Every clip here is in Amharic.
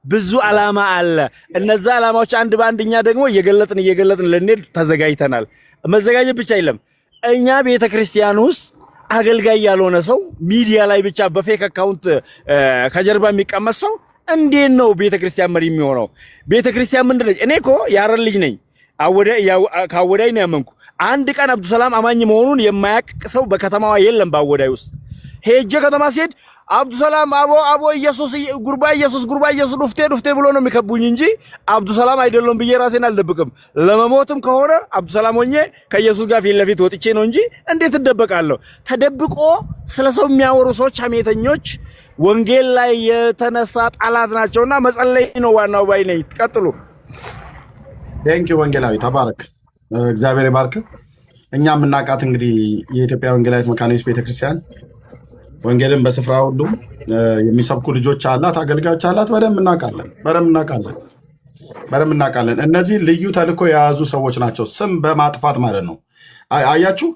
ብዙ ዓላማ አለ። እነዛ ዓላማዎች አንድ ባንድኛ ደግሞ እየገለጥን ልንሄድ ተዘጋጅተናል። መዘጋጀት ብቻ አይደለም፣ እኛ ቤተክርስቲያን ውስጥ አገልጋይ ያልሆነ ሰው ሚዲያ ላይ ብቻ በፌክ አካውንት ከጀርባ የሚቀመጥ ሰው እንዴት ነው ቤተክርስቲያን መሪ የሚሆነው? ቤተክርስቲያን ምንድነው? እኔ እኮ ያረን ልጅ ነኝ። ካወዳይ ነው ያመንኩ። አንድ ቀን አብዱሰላም አማኝ መሆኑን የማያውቅ ሰው በከተማዋ የለም። ባወዳይ ውስጥ ሄጄ ከተማ ሲሄድ አብዱሰላም አቦ ኢየሱስ ጉርባ ኢየሱስ ዱፍቴ ብሎ ነው የሚከቡኝ እንጂ አብዱሰላም አይደለም ብዬ ራሴን አልደብቅም። ለመሞትም ከሆነ አብዱሰላም ሆኜ ከኢየሱስ ጋር ፊት ለፊት ወጥቼ ነው እንጂ እንዴት እደበቃለሁ? ተደብቆ ስለሰው የሚያወሩ ሰዎች ሐሜተኞች ወንጌል ላይ የተነሳ ጣላት ናቸውና መጸለይ ነው ዋናው ባይ ነኝ። ቀጥሉ። ቴንክ ዩ ወንጌላዊ ተባረክ፣ እግዚአብሔር ይባርክ። እኛ የምናውቃት እንግዲህ የኢትዮጵያ ወንጌላዊት መካነ ኢየሱስ ቤተክርስቲያን ወንጌልን በስፍራ ሁሉ የሚሰብኩ ልጆች አላት፣ አገልጋዮች አላት። በደንብ እናውቃለን። እነዚህ ልዩ ተልእኮ የያዙ ሰዎች ናቸው፣ ስም በማጥፋት ማለት ነው። አያችሁ፣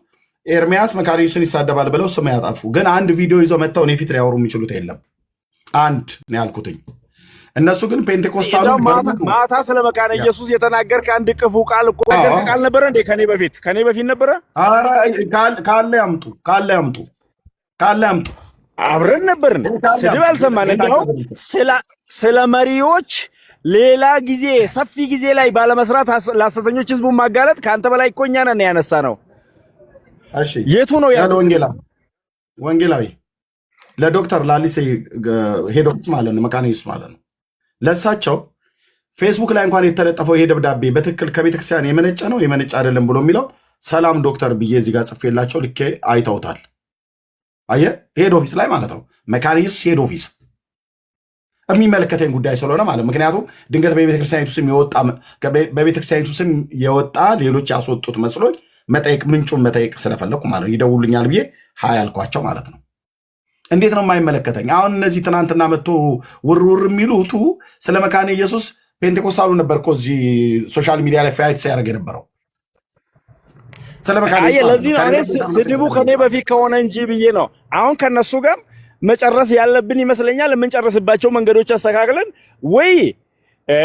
ኤርሚያስ መካነ ኢየሱስን ይሳደባል ብለው ስም ያጠፉ፣ ግን አንድ ቪዲዮ ይዘው መጥተው እኔ ፊት ሊያወሩ የሚችሉት የለም። አንድ ነው ያልኩትኝ። እነሱ ግን ፔንቴኮስታሉ ማታ ስለ መካነ ኢየሱስ የተናገርክ አንድ ክፉ ቃል እኮ ቃል ነበረ እንዴ? ከኔ በፊት ነበረ። ካለ ያምጡ አብረን ነበርን። ስድብ አልሰማን። እንደውም ስለ መሪዎች ሌላ ጊዜ ሰፊ ጊዜ ላይ ባለመስራት ለሐሰተኞች ህዝቡን ማጋለጥ ከአንተ በላይ እኮ እኛ ነን ያነሳ ነው። እሺ የቱ ነው ያለው? ወንጌላዊ ለዶክተር ላሊሴ ሄዶት ማለት ነው፣ መካነ ኢየሱስ ማለት ነው። ለሳቸው ፌስቡክ ላይ እንኳን የተለጠፈው ይሄ ደብዳቤ በትክክል ከቤተክርስቲያን የመነጨ ነው የመነጨ አይደለም ብሎ የሚለው ሰላም ዶክተር ብዬ እዚህ ጋር ጽፌላቸው ልኬ አይተውታል። አየ ሄድ ኦፊስ ላይ ማለት ነው፣ መካነ ኢየሱስ ሄድ ኦፊስ የሚመለከተኝ ጉዳይ ስለሆነ ማለት። ምክንያቱም ድንገት በቤተክርስቲያኒቱ ስም የወጣ ሌሎች ያስወጡት መስሎኝ ምንጩን መጠየቅ ስለፈለኩ ማለት ነው። ይደውሉኛል ብዬ ሀያ ያልኳቸው ማለት ነው። እንዴት ነው የማይመለከተኝ? አሁን እነዚህ ትናንትና መጥቶ ውርውር የሚሉቱ ስለ መካነ ኢየሱስ ፔንቴኮስታሉ ነበር እኮ እዚህ ሶሻል ሚዲያ ላይ ፋይት ሲያደርግ የነበረው ስለ መካነ ኢየሱስ። ለዚህ ነው ስድቡ ከኔ በፊት ከሆነ እንጂ ብዬ ነው። አሁን ከነሱ ጋር መጨረስ ያለብን ይመስለኛል። የምንጨርስባቸው መንገዶች አስተካክለን ወይ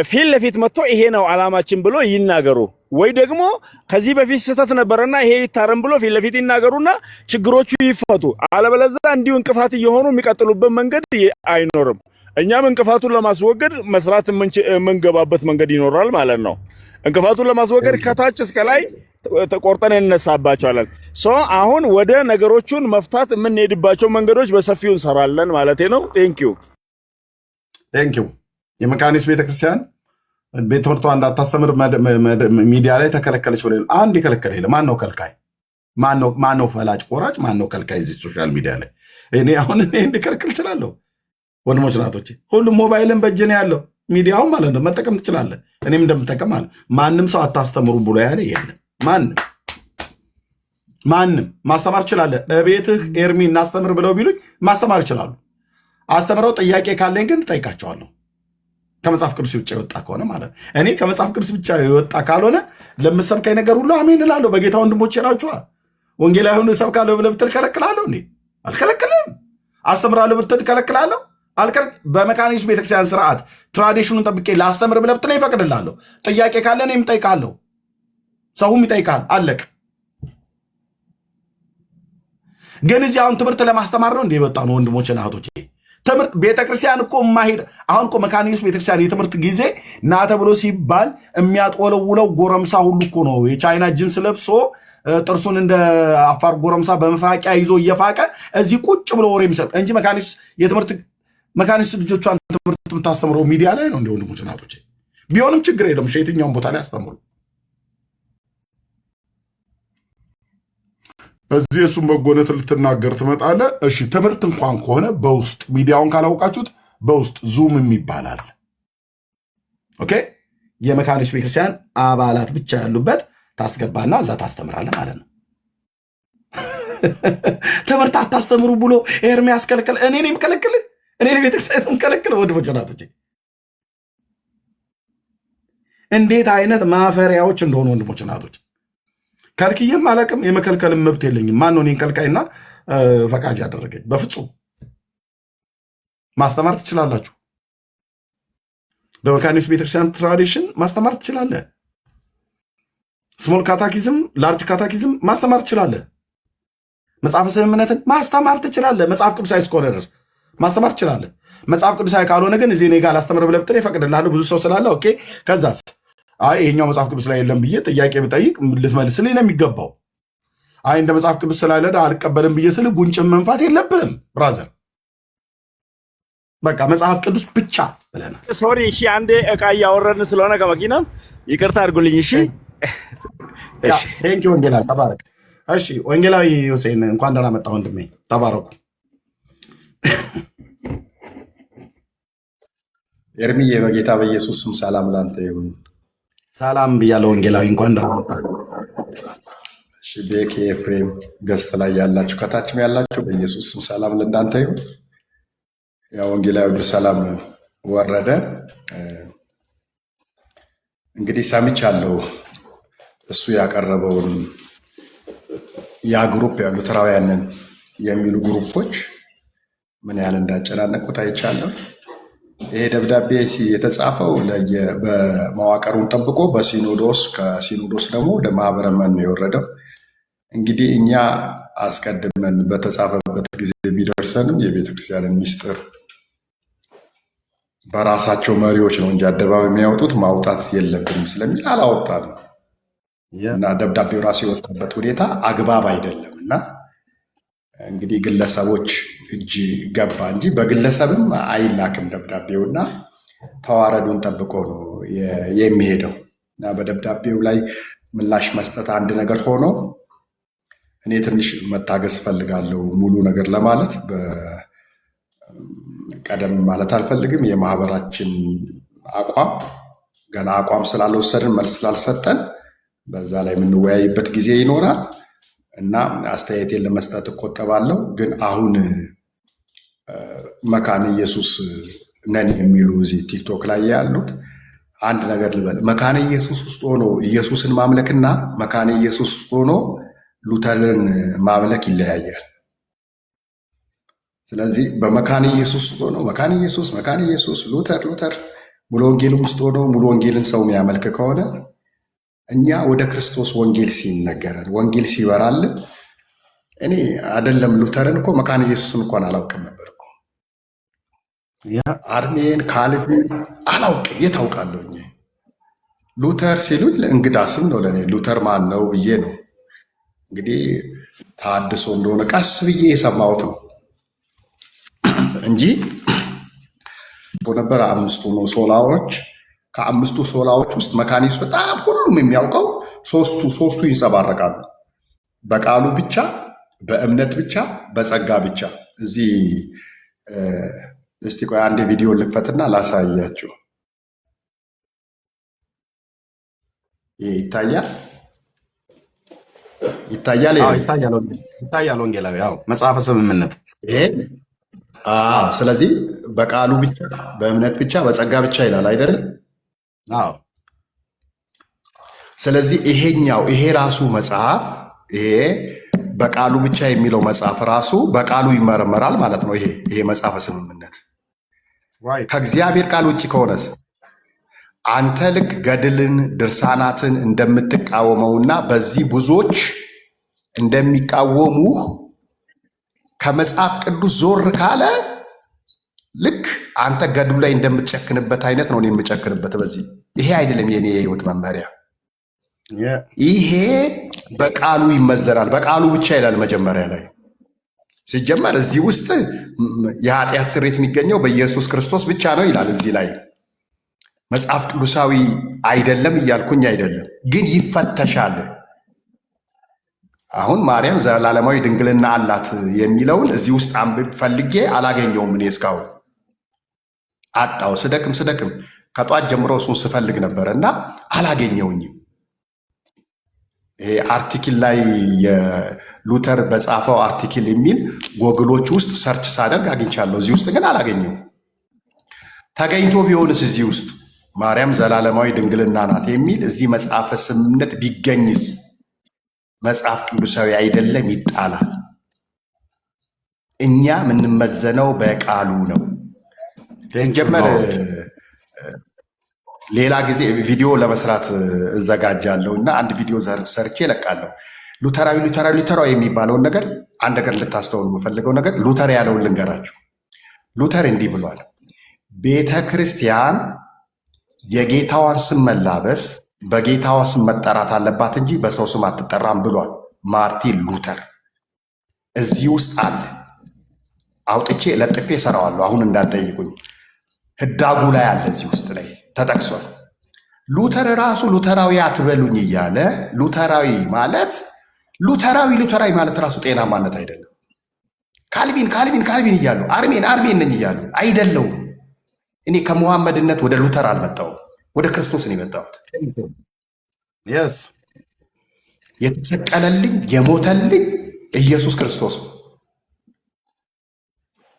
ፊት ለፊት መጥቶ ይሄ ነው ዓላማችን ብሎ ይናገሩ፣ ወይ ደግሞ ከዚህ በፊት ስህተት ነበርና ይሄ ይታረም ብሎ ፊት ለፊት ይናገሩና ችግሮቹ ይፈቱ። አለበለዚያ እንዲሁ እንቅፋት እየሆኑ የሚቀጥሉበት መንገድ አይኖርም። እኛም እንቅፋቱን ለማስወገድ መስራት የምንገባበት መንገድ ይኖራል ማለት ነው። እንቅፋቱን ለማስወገድ ከታች እስከ ላይ ተቆርጠን እንነሳባቸዋለን። አሁን ወደ ነገሮቹን መፍታት የምንሄድባቸው መንገዶች በሰፊው እንሰራለን ማለት ነው። ቴንኪዩ የመካነ ኢየሱስ ቤተክርስቲያን ቤተ ትምህርቷ እንዳታስተምር ሚዲያ ላይ ተከለከለች ብለ አንድ የከለከለ የለም። ማን ነው ከልካይ? ማን ነው ፈላጭ ቆራጭ? ማን ነው ከልካይ? እዚህ ሶሻል ሚዲያ ላይ እኔ አሁን እንድከልክል እችላለሁ? ወንድሞች ናቶቼ፣ ሁሉም ሞባይልን በእጅ ነው ያለው፣ ሚዲያውም ማለት ነው መጠቀም ትችላለህ። እኔም እንደምጠቀም አለ። ማንም ሰው አታስተምሩ ብሎ ያለ የለም። ማንም ማስተማር ይችላለህ። እቤትህ ኤርሚ እናስተምር ብለው ቢሉኝ ማስተማር ይችላሉ። አስተምረው ጥያቄ ካለኝ ግን ጠይቃቸዋለሁ። ከመጽሐፍ ቅዱስ ውጭ የወጣ ከሆነ ማለት እኔ ከመጽሐፍ ቅዱስ ብቻ የወጣ ካልሆነ ለምሰብከኝ ነገር ሁሉ አሜን እላለሁ። በጌታ ወንድሞቼ ናችኋ። ወንጌላዊውን እሰብካለሁ ብለህ ብትል ከለክላለሁ እንዴ? አልከለክልም። አስተምራለሁ ብትል ከለክላለሁ? በመካነ ኢየሱስ ቤተክርስቲያን ስርዓት ትራዲሽኑን ጠብቄ ላስተምር ብለህ ብትል ይፈቅድላለሁ። ጥያቄ ካለ እኔም እጠይቃለሁ፣ ሰውም ይጠይቃል። አለቅ። ግን እዚህ አሁን ትምህርት ለማስተማር ነው እንደ የወጣ ነው ወንድሞቼ እህቶቼ። ትምህርት ቤተክርስቲያን እኮ ማሄድ አሁን እኮ መካነ ኢየሱስ ቤተክርስቲያን የትምህርት ጊዜ ና ተብሎ ሲባል የሚያጦለውለው ጎረምሳ ሁሉ እኮ ነው የቻይና ጅንስ ለብሶ ጥርሱን እንደ አፋር ጎረምሳ በመፋቂያ ይዞ እየፋቀ እዚህ ቁጭ ብሎ ወሬ የሚሰጥ እንጂ መካነ ኢየሱስ ልጆቿን ትምህርት የምታስተምረው ሚዲያ ላይ ነው። እንደ ወንድሞች እናቶቼ ቢሆንም ችግር የለም። የትኛውን ቦታ ላይ አስተምሩ። እዚህ የሱን በጎነት ልትናገር ትመጣለህ። እሺ ትምህርት እንኳን ከሆነ በውስጥ ሚዲያውን ካላውቃችሁት በውስጥ ዙም የሚባላል። ኦኬ የመካነ ኢየሱስ ቤተክርስቲያን አባላት ብቻ ያሉበት ታስገባና እዛ ታስተምራለህ ማለት ነው። ትምህርት አታስተምሩ ብሎ ኤርሚያስ ከለከለ። እኔ ነኝ የምከለክልህ? እኔ ነኝ ቤተክርስቲያን የምከለክለው? ወንድሞቼ እናቶቼ እንዴት አይነት ማፈሪያዎች እንደሆኑ ወንድሞቼ እናቶቼ ከልክዬም አላቅም። የመከልከልም መብት የለኝም። ማን ነው እኔን ከልካይና ፈቃጅ ያደረገኝ? በፍጹም ማስተማር ትችላላችሁ። በመካኒውስ ቤተክርስቲያን ትራዲሽን ማስተማር ትችላለህ። ስሞል ካታኪዝም፣ ላርጅ ካታኪዝም ማስተማር ትችላለህ። መጽሐፈ ስምምነትን ማስተማር ትችላለህ። መጽሐፍ ቅዱሳዊ እስከሆነ ድረስ ማስተማር ትችላለህ። መጽሐፍ ቅዱሳዊ ካልሆነ ግን እዚህ እኔ ጋር ላስተምር ብለህ ብትል ይፈቅድልሃለሁ። ብዙ ሰው ስላለ ኦኬ። ከዛስ አይ ይሄኛው መጽሐፍ ቅዱስ ላይ የለም ብዬ ጥያቄ ብጠይቅ ልትመልስልኝ ነው የሚገባው። አይ እንደ መጽሐፍ ቅዱስ ስላለ አልቀበልም ብዬ ስል ጉንጭን መንፋት የለብህም ብራዘር። በቃ መጽሐፍ ቅዱስ ብቻ ብለናል። ሶሪ እሺ፣ አንዴ እቃ እያወረድን ስለሆነ ከመኪናም ይቅርታ አድርጉልኝ። እሺ ቴንኪ ወንጌላዊ ተባረክ። እሺ ወንጌላዊ ሁሴን እንኳን ደህና መጣ ወንድሜ፣ ተባረኩ። ኤርሚዬ በጌታ በኢየሱስ ስም ሰላም ላንተ ይሁን። ሰላም ብያለሁ ወንጌላዊ፣ እንኳን ደህና መጣ። እሺ ቤኪ፣ ኤፍሬም ገስት ላይ ያላችሁ ከታችም ያላችሁ በኢየሱስ ስም ሰላም ለእናንተ ይሁን። ያው ወንጌላዊ ሁሉ ሰላም ወረደ። እንግዲህ ሰምቻለሁ እሱ ያቀረበውን ያ ግሩፕ ያሉ ሉተራውያንን የሚሉ ግሩፖች ምን ያህል እንዳጨናነቁት አይቻለሁ። ይሄ ደብዳቤ የተጻፈው በመዋቅሩን ጠብቆ በሲኖዶስ ከሲኖዶስ ደግሞ ወደ ማህበረ ምዕመናን ነው የወረደው። እንግዲህ እኛ አስቀድመን በተጻፈበት ጊዜ ቢደርሰንም የቤተክርስቲያንን ሚስጥር በራሳቸው መሪዎች ነው እንጂ አደባባይ የሚያወጡት ማውጣት የለብንም ስለሚል አላወጣንም እና ደብዳቤው ራሱ የወጣበት ሁኔታ አግባብ አይደለም እና እንግዲህ ግለሰቦች እጅ ገባ እንጂ በግለሰብም አይላክም ደብዳቤው እና ተዋረዱን ጠብቆ ነው የሚሄደው እና በደብዳቤው ላይ ምላሽ መስጠት አንድ ነገር ሆኖ እኔ ትንሽ መታገስ ፈልጋለሁ ሙሉ ነገር ለማለት ቀደም ማለት አልፈልግም። የማህበራችን አቋም ገና አቋም ስላልወሰድን መልስ ስላልሰጠን በዛ ላይ የምንወያይበት ጊዜ ይኖራል እና አስተያየቴን ለመስጠት እቆጠባለሁ። ግን አሁን መካነ ኢየሱስ ነን የሚሉ እዚህ ቲክቶክ ላይ ያሉት አንድ ነገር ልበል። መካነ ኢየሱስ ውስጥ ሆኖ ኢየሱስን ማምለክና መካነ ኢየሱስ ውስጥ ሆኖ ሉተርን ማምለክ ይለያያል። ስለዚህ በመካነ ኢየሱስ ውስጥ ሆኖ መካነ ኢየሱስ ሉተር ሙሉ ወንጌልም ውስጥ ሆኖ ሙሉ ወንጌልን ሰው የሚያመልክ ከሆነ እኛ ወደ ክርስቶስ ወንጌል ሲነገረን ወንጌል ሲበራልን እኔ አይደለም ሉተርን እኮ መካነ ኢየሱስን እንኳን አላውቅም ነበር እኮ አርሜን ካልቪን አላውቅም። የት አውቃለሁኝ? ሉተር ሲሉኝ ለእንግዳ ስም ነው ለእኔ። ሉተር ማን ነው ብዬ ነው እንግዲህ ታድሶ እንደሆነ ቀስ ብዬ የሰማሁት ነው እንጂ ነበር። አምስቱ ነው ሶላዎች። ከአምስቱ ሶላዎች ውስጥ መካነ ኢየሱስ በጣም ሁሉም የሚያውቀው ሶስቱ ይንጸባረቃሉ። በቃሉ ብቻ፣ በእምነት ብቻ፣ በጸጋ ብቻ። እዚህ እስቲ ቆይ አንዴ ቪዲዮ ልክፈትና ላሳያችሁ። ይታያል ይታያል። ወንጌላዊ ያው መጽሐፈ ስምምነት ይሄ ስለዚህ በቃሉ ብቻ፣ በእምነት ብቻ፣ በጸጋ ብቻ ይላል አይደለም? አዎ። ስለዚህ ይሄ ራሱ መጽሐፍ ይሄ በቃሉ ብቻ የሚለው መጽሐፍ ራሱ በቃሉ ይመረመራል ማለት ነው። ይሄ መጽሐፈ ስምምነት ከእግዚአብሔር ቃል ውጭ ከሆነስ አንተ ልክ ገድልን ድርሳናትን እንደምትቃወመውና በዚህ ብዙዎች እንደሚቃወሙህ ከመጽሐፍ ቅዱስ ዞር ካለ ልክ አንተ ገድሉ ላይ እንደምትጨክንበት አይነት ነው የምጨክንበት በዚህ። ይሄ አይደለም የኔ የህይወት መመሪያ። ይሄ በቃሉ ይመዘናል። በቃሉ ብቻ ይላል መጀመሪያ ላይ ሲጀመር። እዚህ ውስጥ የኃጢአት ስርየት የሚገኘው በኢየሱስ ክርስቶስ ብቻ ነው ይላል እዚህ ላይ። መጽሐፍ ቅዱሳዊ አይደለም እያልኩኝ አይደለም፣ ግን ይፈተሻል። አሁን ማርያም ዘላለማዊ ድንግልና አላት የሚለውን እዚህ ውስጥ አንብብ ፈልጌ አላገኘውም። እኔ እስካሁን አጣው። ስደክም ከጧት ጀምሮ እሱን ስፈልግ ነበረ እና አላገኘውኝም። ይሄ አርቲክል ላይ የሉተር በጻፈው አርቲክል የሚል ጎግሎች ውስጥ ሰርች ሳደርግ አግኝቻለሁ። እዚህ ውስጥ ግን አላገኘውም። ተገኝቶ ቢሆንስ እዚህ ውስጥ ማርያም ዘላለማዊ ድንግልና ናት የሚል እዚህ መጽሐፈ ስምምነት ቢገኝስ መጽሐፍ ቅዱሳዊ አይደለም፣ ይጣላል። እኛ የምንመዘነው በቃሉ ነው። ሲጀመር ሌላ ጊዜ ቪዲዮ ለመስራት እዘጋጃለሁ እና አንድ ቪዲዮ ሰርቼ እለቃለሁ። ሉተራዊ የሚባለውን ነገር አንድ ነገር እንድታስተውሉ የምፈልገው ነገር ሉተር ያለውን ልንገራችሁ። ሉተር እንዲህ ብሏል፣ ቤተ ክርስቲያን የጌታዋን ስም መላበስ በጌታዋ ስም መጠራት አለባት እንጂ በሰው ስም አትጠራም ብሏል ማርቲን ሉተር። እዚህ ውስጥ አለ፣ አውጥቼ ለጥፌ እሰራዋለሁ። አሁን እንዳትጠይቁኝ፣ ህዳጉ ላይ አለ፣ እዚህ ውስጥ ላይ ተጠቅሷል። ሉተር ራሱ ሉተራዊ አትበሉኝ እያለ ሉተራዊ ማለት ራሱ ጤናማነት አይደለም። ካልቪን እያሉ አርሜን ነኝ እያሉ አይደለውም። እኔ ከሙሐመድነት ወደ ሉተር አልመጣሁም፣ ወደ ክርስቶስ ነው የመጣሁት። የተሰቀለልኝ የሞተልኝ ኢየሱስ ክርስቶስ ነው።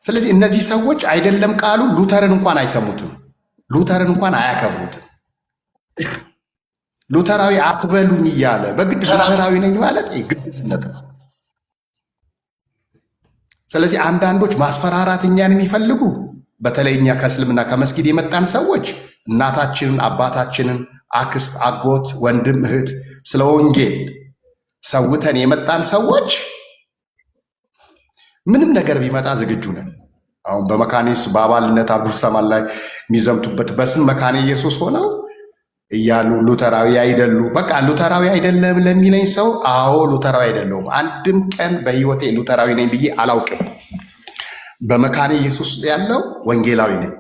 ስለዚህ እነዚህ ሰዎች አይደለም ቃሉ ሉተርን እንኳን አይሰሙትም፣ ሉተርን እንኳን አያከብሩትም። ሉተራዊ አትበሉኝ እያለ በግድ ሉተራዊ ነኝ ማለት ግድስነት ነው። ስለዚህ አንዳንዶች ማስፈራራት እኛን የሚፈልጉ በተለይ እኛ ከእስልምና ከመስጊድ የመጣን ሰዎች እናታችንን፣ አባታችንን፣ አክስት፣ አጎት፣ ወንድም፣ እህት ስለ ወንጌል ሰውተን የመጣን ሰዎች ምንም ነገር ቢመጣ ዝግጁ ነን። አሁን በመካነ ኢየሱስ በአባልነት አጉርሰማን ላይ የሚዘምቱበት በስም መካነ ኢየሱስ ሆነው እያሉ ሉተራዊ አይደሉ። በቃ ሉተራዊ አይደለም ለሚለኝ ሰው አዎ ሉተራዊ አይደለሁም፣ አንድም ቀን በህይወቴ ሉተራዊ ነኝ ብዬ አላውቅም። በመካነ ኢየሱስ ውስጥ ያለው ወንጌላዊ ነኝ፣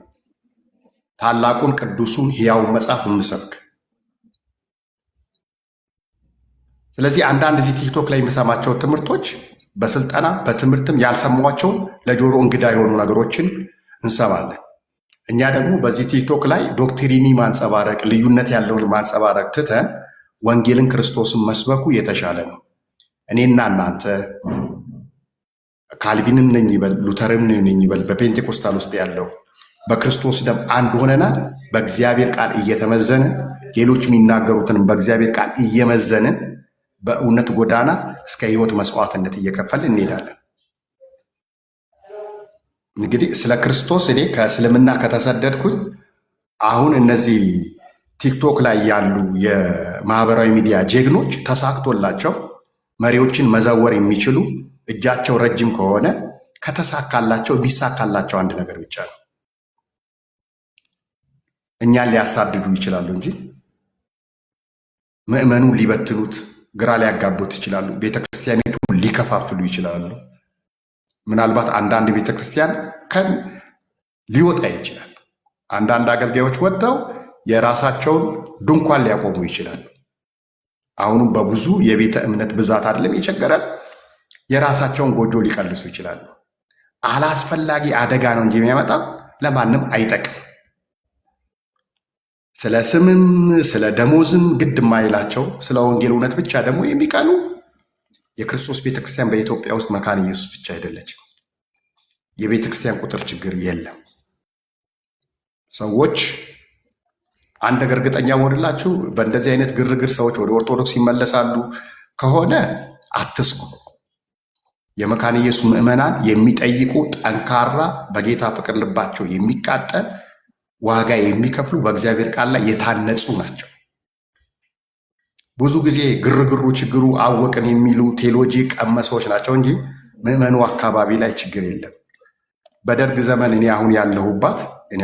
ታላቁን ቅዱሱን ሕያውን መጽሐፍ የምሰብክ። ስለዚህ አንዳንድ እዚህ ቲክቶክ ላይ የምሰማቸው ትምህርቶች በስልጠና በትምህርትም ያልሰሟቸውን ለጆሮ እንግዳ የሆኑ ነገሮችን እንሰማለን። እኛ ደግሞ በዚህ ቲክቶክ ላይ ዶክትሪኒ ማንጸባረቅ፣ ልዩነት ያለውን ማንጸባረቅ ትተን ወንጌልን ክርስቶስን መስበኩ የተሻለ ነው። እኔና እናንተ ካልቪንም ነኝ ይበል ሉተርም ነኝ ይበል በፔንቴኮስታል ውስጥ ያለው በክርስቶስ ደም አንድ ሆነናል። በእግዚአብሔር ቃል እየተመዘንን ሌሎች የሚናገሩትንም በእግዚአብሔር ቃል እየመዘንን በእውነት ጎዳና እስከ ህይወት መስዋዕትነት እየከፈልን እንሄዳለን። እንግዲህ ስለ ክርስቶስ እኔ ከእስልምና ከተሰደድኩኝ አሁን እነዚህ ቲክቶክ ላይ ያሉ የማህበራዊ ሚዲያ ጀግኖች ተሳክቶላቸው መሪዎችን መዘወር የሚችሉ እጃቸው ረጅም ከሆነ ከተሳካላቸው የሚሳካላቸው አንድ ነገር ብቻ ነው። እኛን ሊያሳድዱ ይችላሉ እንጂ ምዕመኑን ሊበትኑት፣ ግራ ሊያጋቡት ይችላሉ። ቤተክርስቲያኒቱ ሊከፋፍሉ ይችላሉ። ምናልባት አንዳንድ ቤተክርስቲያን ሊወጣ ይችላል። አንዳንድ አገልጋዮች ወጥተው የራሳቸውን ድንኳን ሊያቆሙ ይችላሉ። አሁንም በብዙ የቤተ እምነት ብዛት አይደለም የቸገረን፣ የራሳቸውን ጎጆ ሊቀልሱ ይችላሉ። አላስፈላጊ አደጋ ነው እንጂ የሚያመጣው ለማንም አይጠቅም። ስለ ስምም ስለ ደሞዝም ግድ የማይላቸው ስለ ወንጌል እውነት ብቻ ደግሞ የሚቀኑ የክርስቶስ ቤተክርስቲያን በኢትዮጵያ ውስጥ መካነ ኢየሱስ ብቻ አይደለችም። የቤተክርስቲያን ቁጥር ችግር የለም። ሰዎች አንድ ነገር እርግጠኛ ሆንላችሁ፣ በእንደዚህ አይነት ግርግር ሰዎች ወደ ኦርቶዶክስ ይመለሳሉ ከሆነ አትስጉ። የመካነ ኢየሱስ ምዕመናን የሚጠይቁ ጠንካራ፣ በጌታ ፍቅር ልባቸው የሚቃጠል፣ ዋጋ የሚከፍሉ፣ በእግዚአብሔር ቃል ላይ የታነጹ ናቸው። ብዙ ጊዜ ግርግሩ ችግሩ አወቅን የሚሉ ቴዎሎጂ ቀመሶች ናቸው እንጂ ምዕመኑ አካባቢ ላይ ችግር የለም። በደርግ ዘመን እኔ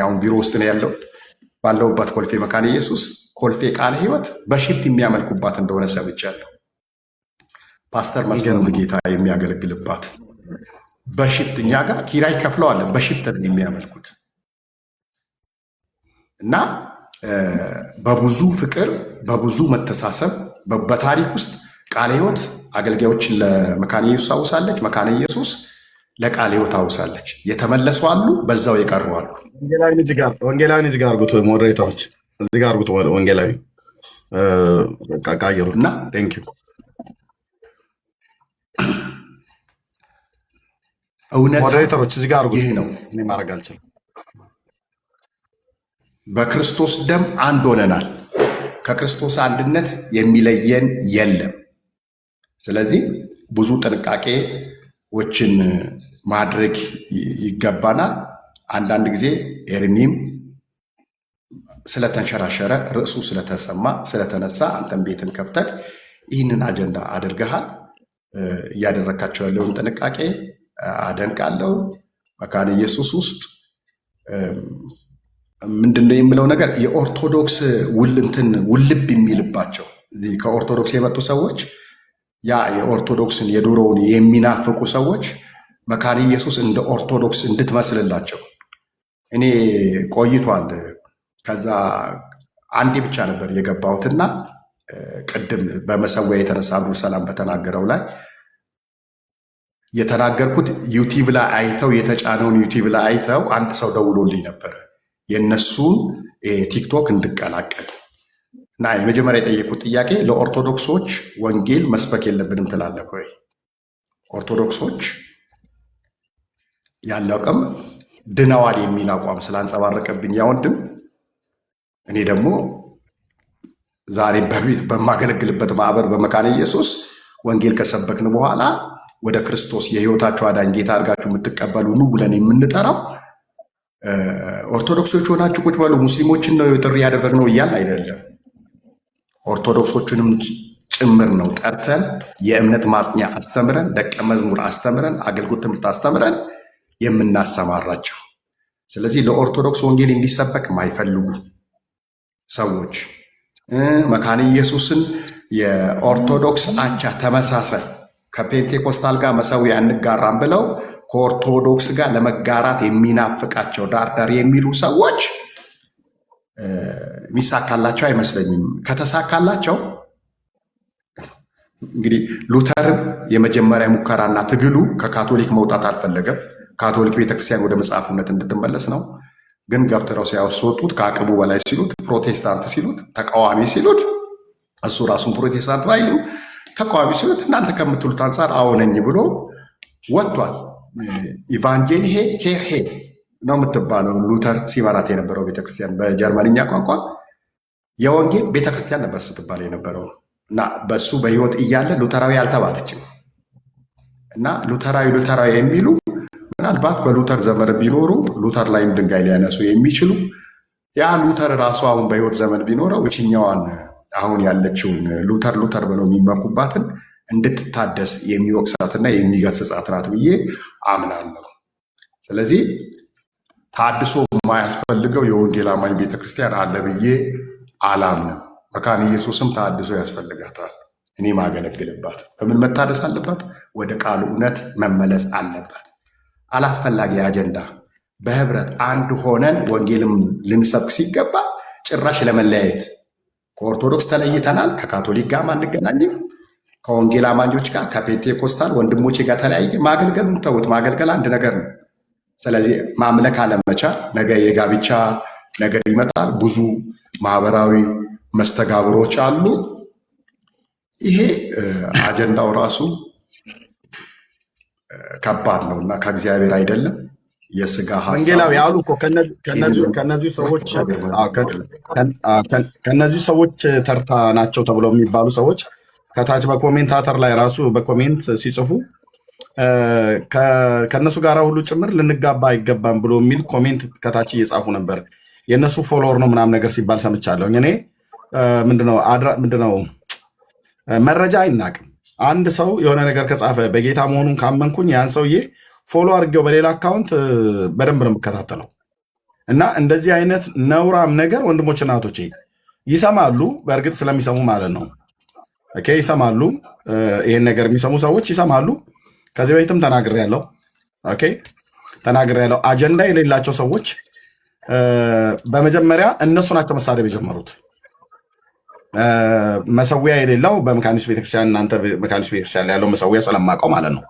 አሁን ቢሮ ውስጥ ነው ያለው ባለሁባት ኮልፌ መካነ ኢየሱስ ኮልፌ ቃለ ሕይወት በሽፍት የሚያመልኩባት እንደሆነ ሰምቻለሁ። ፓስተር መስፍን ጌታ የሚያገለግልባት በሽፍት፣ እኛ ጋር ኪራይ ከፍለዋል፣ በሽፍት ነው የሚያመልኩት። እና በብዙ ፍቅር በብዙ መተሳሰብ በታሪክ ውስጥ ቃለ ሕይወት አገልጋዮችን ለመካነ ኢየሱስ አውሳለች፣ መካነ ኢየሱስ ለቃለ ሕይወት አውሳለች። የተመለሱ አሉ፣ በዛው የቀሩ አሉ። ወንጌላዊን እዚህ ጋር አርጉት፣ ሞዴሬተሮች እዚህ ጋር አርጉት። ወንጌላዊ ቃየሩት እና እውነት ሞዴሬተሮች እዚህ ጋር አርጉት። ይህ ነው ማድረግ አልችልም። በክርስቶስ ደም አንድ ሆነናል። ከክርስቶስ አንድነት የሚለየን የለም። ስለዚህ ብዙ ጥንቃቄዎችን ማድረግ ይገባናል። አንዳንድ ጊዜ ኤርሚም ስለተንሸራሸረ ርዕሱ ስለተሰማ ስለተነሳ አንተም ቤትን ከፍተህ ይህንን አጀንዳ አድርገሃል። እያደረካቸው ያለውን ጥንቃቄ አደንቃለሁ። መካነ ኢየሱስ ውስጥ ምንድነው የምለው ነገር የኦርቶዶክስ ውልብ የሚልባቸው ከኦርቶዶክስ የመጡ ሰዎች ያ የኦርቶዶክስን የድሮውን የሚናፍቁ ሰዎች መካነ ኢየሱስ እንደ ኦርቶዶክስ እንድትመስልላቸው እኔ ቆይቷል። ከዛ አንዴ ብቻ ነበር የገባሁትና ቅድም በመሰዊያ የተነሳ አብዱል ሰላም በተናገረው ላይ የተናገርኩት ዩቲዩብ ላይ አይተው የተጫነውን ዩቲዩብ ላይ አይተው አንድ ሰው ደውሎልኝ ነበር የነሱን ቲክቶክ እንድቀላቀል እና የመጀመሪያ የጠየቁት ጥያቄ ለኦርቶዶክሶች ወንጌል መስበክ የለብንም ትላለህ ወይ? ኦርቶዶክሶች ያለው አቋም ድነዋል የሚል አቋም ስላንጸባረቀብኝ ያ ወንድም እኔ ደግሞ ዛሬ በማገለግልበት ማህበር በመካነ ኢየሱስ ወንጌል ከሰበክን በኋላ ወደ ክርስቶስ የህይወታችሁ አዳኝ ጌታ አድርጋችሁ የምትቀበሉ ኑ ብለን የምንጠራው ኦርቶዶክሶች ሆናችሁ ቁጭ በሉ ሙስሊሞችን ነው ጥሪ ያደረግነው እያልን አይደለም። ኦርቶዶክሶችንም ጭምር ነው ጠርተን የእምነት ማጽኛ አስተምረን ደቀ መዝሙር አስተምረን አገልግሎት ትምህርት አስተምረን የምናሰማራቸው። ስለዚህ ለኦርቶዶክስ ወንጌል እንዲሰበክ ማይፈልጉ ሰዎች መካነ ኢየሱስን የኦርቶዶክስ አቻ ተመሳሳይ ከፔንቴኮስታል ጋር መሰዊያ እንጋራም ብለው ከኦርቶዶክስ ጋር ለመጋራት የሚናፍቃቸው ዳርዳር የሚሉ ሰዎች የሚሳካላቸው አይመስለኝም። ከተሳካላቸው እንግዲህ ሉተርም የመጀመሪያ ሙከራና ትግሉ ከካቶሊክ መውጣት አልፈለገም። ካቶሊክ ቤተክርስቲያን ወደ መጽሐፍነት እንድትመለስ ነው። ግን ገፍትረው ሲያስወጡት ከአቅሙ በላይ ሲሉት፣ ፕሮቴስታንት ሲሉት፣ ተቃዋሚ ሲሉት እሱ ራሱን ፕሮቴስታንት ባይልም ተቃዋሚ ሲሉት እናንተ ከምትሉት አንጻር አዎነኝ ብሎ ወጥቷል። ኢቫንጀሊ ሄር ነው የምትባለው ሉተር ሲመራት የነበረው ቤተክርስቲያን በጀርመንኛ ቋንቋ የወንጌል ቤተክርስቲያን ነበር ስትባል የነበረው እና በሱ በህይወት እያለ ሉተራዊ አልተባለችም። እና ሉተራዊ የሚሉ ምናልባት በሉተር ዘመን ቢኖሩ ሉተር ላይም ድንጋይ ሊያነሱ የሚችሉ ያ ሉተር ራሱ አሁን በህይወት ዘመን ቢኖረው እችኛዋን አሁን ያለችውን ሉተር ብለው የሚመኩባትን እንድትታደስ የሚወቅሳትና የሚገስጻት ናት ብዬ አምናለሁ። ስለዚህ ታድሶ የማያስፈልገው የወንጌል አማኝ ቤተክርስቲያን አለ ብዬ አላምንም። መካነ ኢየሱስም ታድሶ ያስፈልጋታል። እኔ ማገለግልባት በምን መታደስ አለባት? ወደ ቃሉ እውነት መመለስ አለባት። አላስፈላጊ አጀንዳ በህብረት አንድ ሆነን ወንጌልም ልንሰብክ ሲገባ ጭራሽ ለመለያየት ከኦርቶዶክስ ተለይተናል፣ ከካቶሊክ ጋር አንገናኝም፣ ከወንጌል አማኞች ጋር ከፔንቴኮስታል ወንድሞቼ ጋር ተለያየ። ማገልገሉን ተውት፣ ማገልገል አንድ ነገር ነው። ስለዚህ ማምለክ አለመቻል ነገ የጋብቻ ነገር ይመጣል። ብዙ ማህበራዊ መስተጋብሮች አሉ። ይሄ አጀንዳው ራሱ ከባድ ነው እና ከእግዚአብሔር አይደለም። የስጋ ወንጌላዊ አሉ እኮ ከነዚህ ሰዎች ተርታ ናቸው ተብለው የሚባሉ ሰዎች ከታች በኮሜንታተር ላይ ራሱ በኮሜንት ሲጽፉ ከነሱ ጋር ሁሉ ጭምር ልንጋባ አይገባም ብሎ የሚል ኮሜንት ከታች እየጻፉ ነበር። የእነሱ ፎሎወር ነው ምናምን ነገር ሲባል ሰምቻለሁ። እኔ ምንድነው መረጃ አይናቅም። አንድ ሰው የሆነ ነገር ከጻፈ በጌታ መሆኑን ካመንኩኝ ያን ሰውዬ ፎሎ አድርጌው በሌላ አካውንት በደንብ ነው የምከታተለው። እና እንደዚህ አይነት ነውራም ነገር ወንድሞችና እህቶቼ ይሰማሉ። በእርግጥ ስለሚሰሙ ማለት ነው። ኦኬ ይሰማሉ። ይሄን ነገር የሚሰሙ ሰዎች ይሰማሉ። ከዚህ በፊትም ተናግሬያለሁ። ኦኬ ተናግሬያለሁ። አጀንዳ የሌላቸው ሰዎች በመጀመሪያ እነሱ ናቸው መሳደብ የጀመሩት። መሰዊያ የሌለው በመካኒስ ቤተክርስቲያን እናንተ መካኒስ ቤተክርስቲያን ያለው መሰዊያ ስለማውቀው ማለት ነው።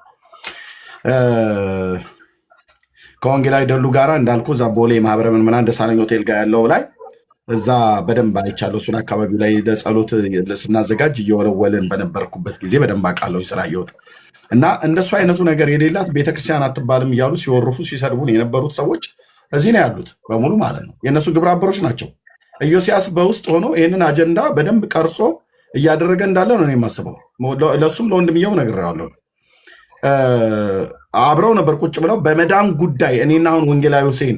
ከወንጌላዊ ደሉ ጋራ እንዳልኩ እዛ ቦሌ ማህበረ ምዕመናን ደሳለኝ ሆቴል ጋር ያለው ላይ እዛ በደንብ አይቻለሁ። እሱን አካባቢው ላይ ለጸሎት ስናዘጋጅ እየወለወልን በነበርኩበት ጊዜ በደንብ አውቃለሁ ስላየሁት። እና እንደሱ አይነቱ ነገር የሌላት ቤተክርስቲያን አትባልም እያሉ ሲወርፉ ሲሰድቡን የነበሩት ሰዎች እዚህ ነው ያሉት በሙሉ ማለት ነው። የእነሱ ግብረ አበሮች ናቸው። ኢዮስያስ በውስጥ ሆኖ ይህንን አጀንዳ በደንብ ቀርጾ እያደረገ እንዳለ ነው የማስበው። ለእሱም ለወንድምየው ነግሬዋለሁ። አብረው ነበር ቁጭ ብለው በመዳን ጉዳይ እኔና አሁን ወንጌላዊ ሁሴን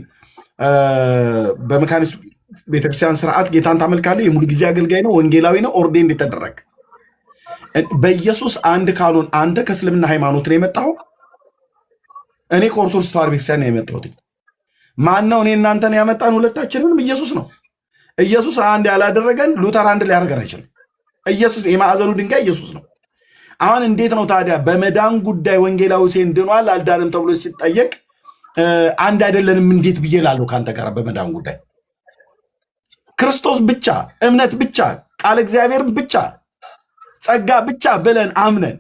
በመካኒስ ቤተክርስቲያን ስርዓት ጌታን ታመልካለህ። የሙሉ ጊዜ አገልጋይ ነው፣ ወንጌላዊ ነው፣ ኦርዴንድ የተደረገ በኢየሱስ አንድ ካኖን። አንተ ከእስልምና ሃይማኖት ነው የመጣው፣ እኔ ከኦርቶዶክስ ተዋሕዶ ቤተክርስቲያን ነው የመጣሁት። ማን ነው እኔ እናንተን ያመጣን? ሁለታችንንም ኢየሱስ ነው። ኢየሱስ አንድ ያላደረገን ሉተር አንድ ሊያደርገን አይችልም። ኢየሱስ የማዕዘኑ ድንጋይ ኢየሱስ ነው። አሁን እንዴት ነው ታዲያ በመዳን ጉዳይ ወንጌላዊ ሴን ድኗል አልዳንም ተብሎ ሲጠየቅ አንድ አይደለንም እንዴት ብዬ እላለሁ ከአንተ ጋር? በመዳን ጉዳይ ክርስቶስ ብቻ፣ እምነት ብቻ፣ ቃል እግዚአብሔር ብቻ፣ ጸጋ ብቻ ብለን አምነን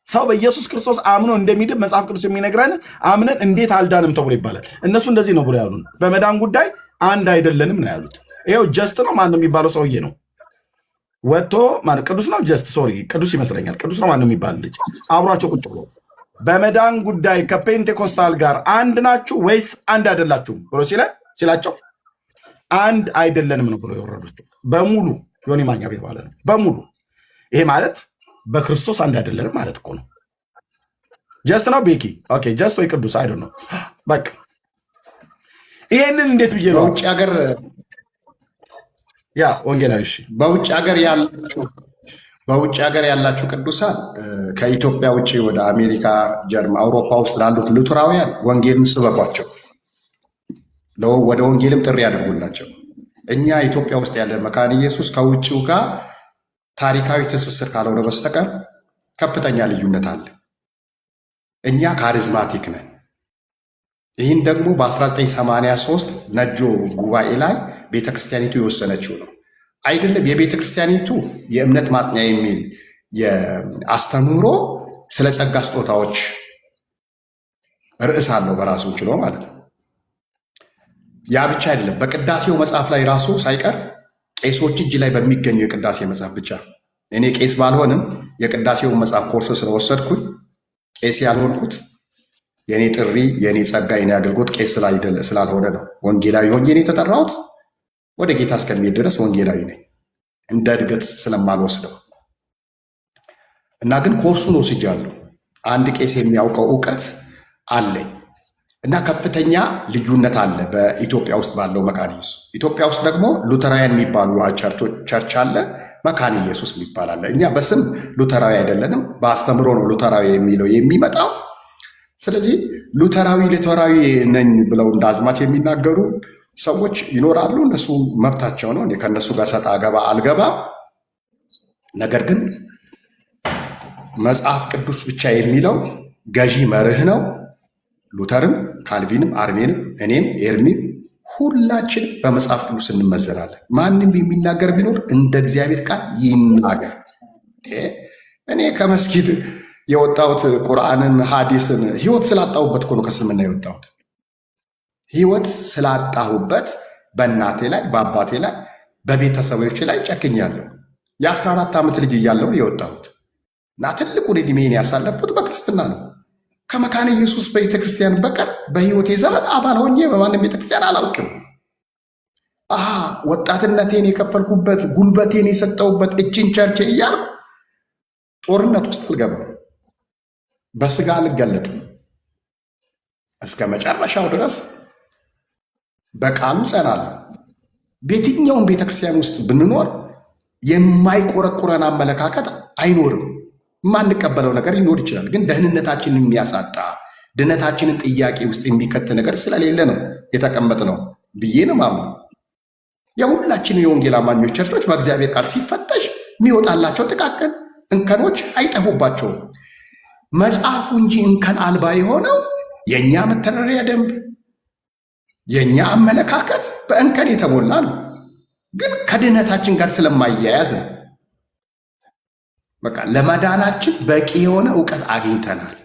ሰው በኢየሱስ ክርስቶስ አምኖ እንደሚድን መጽሐፍ ቅዱስ የሚነግረን አምነን እንዴት አልዳንም ተብሎ ይባላል? እነሱ እንደዚህ ነው ብሎ ያሉን። በመዳን ጉዳይ አንድ አይደለንም ነው ያሉት። ይኸው ጀስት ነው ማን ነው የሚባለው ሰውዬ ነው ወጥቶ ማለት ቅዱስ ነው ጀስት ሶሪ ቅዱስ ይመስለኛል ቅዱስ ነው ማን ነው የሚባል ልጅ አብሯቸው ቁጭ ብሎ በመዳን ጉዳይ ከፔንቴኮስታል ጋር አንድ ናችሁ ወይስ አንድ አይደላችሁም ብሎ ሲላቸው አንድ አይደለንም ነው ብሎ የወረዱት በሙሉ። ዮኒ ማኛ ቤት ማለት ነው በሙሉ። ይሄ ማለት በክርስቶስ አንድ አይደለንም ማለት እኮ ነው። ጀስት ነው ቤኪ ኦኬ ጀስት ወይ ቅዱስ አይደል ነው በቃ። ይሄንን እንዴት ብዬ ነው በውጭ ሀገር ያ ወንጌላዊ እሺ፣ በውጭ ሀገር ያላችሁ ቅዱሳን ከኢትዮጵያ ውጭ ወደ አሜሪካ፣ ጀርመን፣ አውሮፓ ውስጥ ላሉት ሉተራውያን ወንጌልን ስበኳቸው፣ ወደ ወንጌልም ጥሪ ያደርጉላቸው። እኛ ኢትዮጵያ ውስጥ ያለን መካነ ኢየሱስ ከውጭው ጋር ታሪካዊ ትስስር ካልሆነ በስተቀር ከፍተኛ ልዩነት አለ። እኛ ካሪዝማቲክ ነን። ይህን ደግሞ በ1983 ነጆ ጉባኤ ላይ ቤተክርስቲያኒቱ የወሰነችው ነው አይደለም። የቤተክርስቲያኒቱ የእምነት ማጥኛ የሚል የአስተምህሮ ስለ ጸጋ ስጦታዎች ርዕስ አለው በራሱን ችሎ ማለት ነው። ያ ብቻ አይደለም። በቅዳሴው መጽሐፍ ላይ ራሱ ሳይቀር ቄሶች እጅ ላይ በሚገኘው የቅዳሴ መጽሐፍ ብቻ እኔ ቄስ ባልሆንም የቅዳሴውን መጽሐፍ ኮርስ ስለወሰድኩኝ ቄስ ያልሆንኩት የኔ ጥሪ፣ የኔ ጸጋ፣ የኔ አገልግሎት ቄስ ስላልሆነ ነው። ወንጌላዊ ሆኜ ነው የተጠራሁት። ወደ ጌታ እስከሚሄድ ድረስ ወንጌላዊ ነኝ፣ እንደ እድገት ስለማልወስደው እና ግን ኮርሱን ወስጃለሁ። አንድ ቄስ የሚያውቀው እውቀት አለኝ እና ከፍተኛ ልዩነት አለ በኢትዮጵያ ውስጥ ባለው መካነ ኢየሱስ። ኢትዮጵያ ውስጥ ደግሞ ሉተራውያን የሚባሉ ቸርች አለ፣ መካነ ኢየሱስ የሚባል አለ። እኛ በስም ሉተራዊ አይደለንም፣ በአስተምሮ ነው ሉተራዊ የሚለው የሚመጣው። ስለዚህ ሉተራዊ ነኝ ብለው እንደ አዝማች የሚናገሩ ሰዎች ይኖራሉ። እነሱ መብታቸው ነው። እኔ ከእነሱ ጋር ሰጣ ገባ አልገባም። ነገር ግን መጽሐፍ ቅዱስ ብቻ የሚለው ገዢ መርህ ነው። ሉተርም፣ ካልቪንም፣ አርሜንም፣ እኔም፣ ኤርሚም ሁላችን በመጽሐፍ ቅዱስ እንመዘናለን። ማንም የሚናገር ቢኖር እንደ እግዚአብሔር ቃል ይናገር። እኔ ከመስጊድ የወጣሁት ቁርአንን፣ ሐዲስን ህይወት ስላጣሁበት እኮ ነው ከእስልምና የወጣሁት። ህይወት ስላጣሁበት በእናቴ ላይ፣ በአባቴ ላይ፣ በቤተሰቦች ላይ ጨክኛለሁ። የ14 ዓመት ልጅ እያለሁ የወጣሁት እና ትልቁን ዕድሜን ያሳለፍኩት በክርስትና ነው። ከመካነ ኢየሱስ ቤተክርስቲያን በቀር በህይወቴ ዘመን አባል ሆኜ በማንም ቤተክርስቲያን አላውቅም። ወጣትነቴን የከፈልኩበት፣ ጉልበቴን የሰጠሁበት እችን ቸርች እያልኩ ጦርነት ውስጥ አልገባም። በስጋ አልገለጥም። እስከ መጨረሻው ድረስ በቃሉ ጸናለሁ። በየትኛውም ቤተክርስቲያን ውስጥ ብንኖር የማይቆረቁረን አመለካከት አይኖርም። የማንቀበለው ነገር ሊኖር ይችላል፣ ግን ደህንነታችንን የሚያሳጣ ድነታችንን ጥያቄ ውስጥ የሚከት ነገር ስለሌለ ነው የተቀመጥነው ብዬ ነው የማምነው። የሁላችንም የወንጌል አማኞች ቸርቾች በእግዚአብሔር ቃል ሲፈተሽ የሚወጣላቸው ጥቃቅን እንከኖች አይጠፉባቸውም። መጽሐፉ እንጂ እንከን አልባ የሆነው የእኛ መተዳደሪያ ደንብ፣ የእኛ አመለካከት በእንከን የተሞላ ነው፣ ግን ከድህነታችን ጋር ስለማያያዝ ነው። በቃ ለመዳናችን በቂ የሆነ እውቀት አግኝተናል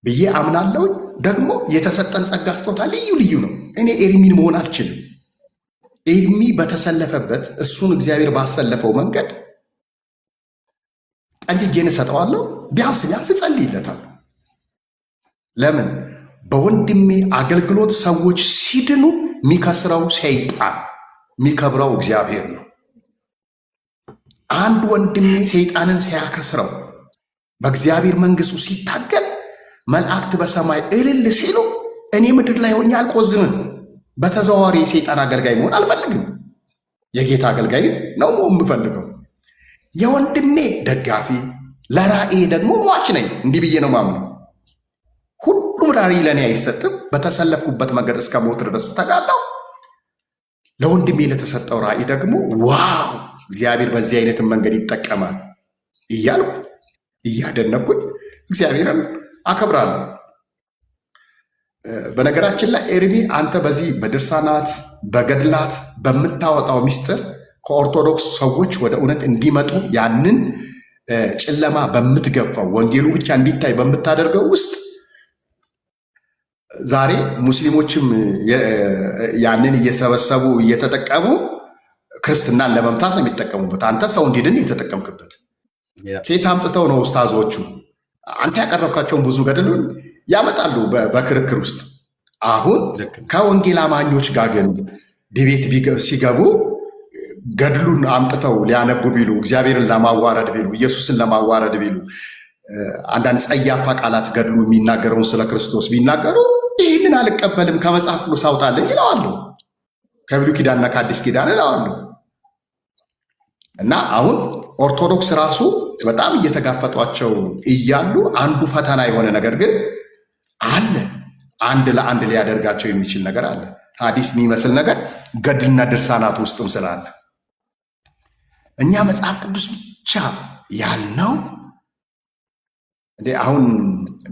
ብዬ አምናለሁ። ደግሞ የተሰጠን ጸጋ ስጦታ ልዩ ልዩ ነው። እኔ ኤርሚን መሆን አልችልም። ኤርሚ በተሰለፈበት እሱን እግዚአብሔር ባሰለፈው መንገድ ቀኝ እጄን እሰጠዋለሁ። ቢያንስ እጸልይለታለሁ። ለምን? በወንድሜ አገልግሎት ሰዎች ሲድኑ የሚከስረው ሰይጣን፣ የሚከብረው እግዚአብሔር ነው። አንድ ወንድሜ ሰይጣንን ሲያከስረው በእግዚአብሔር መንግስቱ ሲታገል መላእክት በሰማይ እልል ሲሉ እኔ ምድር ላይ ሆኜ አልቆዝምም። በተዘዋዋሪ የሰይጣን አገልጋይ መሆን አልፈልግም። የጌታ አገልጋይ ነው የምፈልገው። የወንድሜ ደጋፊ ለራእይ ደግሞ ሟች ነኝ። እንዲህ ብዬ ነው ማምነው። ሁሉም ራእይ ለእኔ አይሰጥም። በተሰለፍኩበት መንገድ እስከ ሞት ድረስ ተጋለሁ። ለወንድሜ ለተሰጠው ራእይ ደግሞ ዋው እግዚአብሔር በዚህ አይነት መንገድ ይጠቀማል እያልኩ እያደነኩኝ እግዚአብሔርን አከብራለሁ። በነገራችን ላይ ኤርሚ አንተ በዚህ በድርሳናት በገድላት በምታወጣው ሚስጥር ከኦርቶዶክስ ሰዎች ወደ እውነት እንዲመጡ ያንን ጨለማ በምትገፋው ወንጌሉ ብቻ እንዲታይ በምታደርገው ውስጥ ዛሬ ሙስሊሞችም ያንን እየሰበሰቡ እየተጠቀሙ ክርስትናን ለመምታት ነው የሚጠቀሙበት። አንተ ሰው እንዲድን የተጠቀምክበት ኬት አምጥተው ነው ኡስታዞቹ አንተ ያቀረብካቸውን ብዙ ገድሉን ያመጣሉ በክርክር ውስጥ። አሁን ከወንጌል አማኞች ጋር ግን ዲቤት ሲገቡ ገድሉን አምጥተው ሊያነቡ ቢሉ እግዚአብሔርን ለማዋረድ ቢሉ ኢየሱስን ለማዋረድ ቢሉ አንዳንድ ጸያፋ ቃላት ገድሉ የሚናገረውን ስለ ክርስቶስ ቢናገሩ ይህንን አልቀበልም ከመጽሐፍ ቅዱስ አውጣልኝ ይለዋሉ። ከብሉይ ኪዳንና ከአዲስ ኪዳን ይለዋሉ። እና አሁን ኦርቶዶክስ ራሱ በጣም እየተጋፈጧቸው እያሉ አንዱ ፈተና የሆነ ነገር ግን አለ። አንድ ለአንድ ሊያደርጋቸው የሚችል ነገር አለ። ሐዲስ የሚመስል ነገር ገድልና ድርሳናት ውስጥም ስላለ እኛ መጽሐፍ ቅዱስ ብቻ ያልነው እንዴ አሁን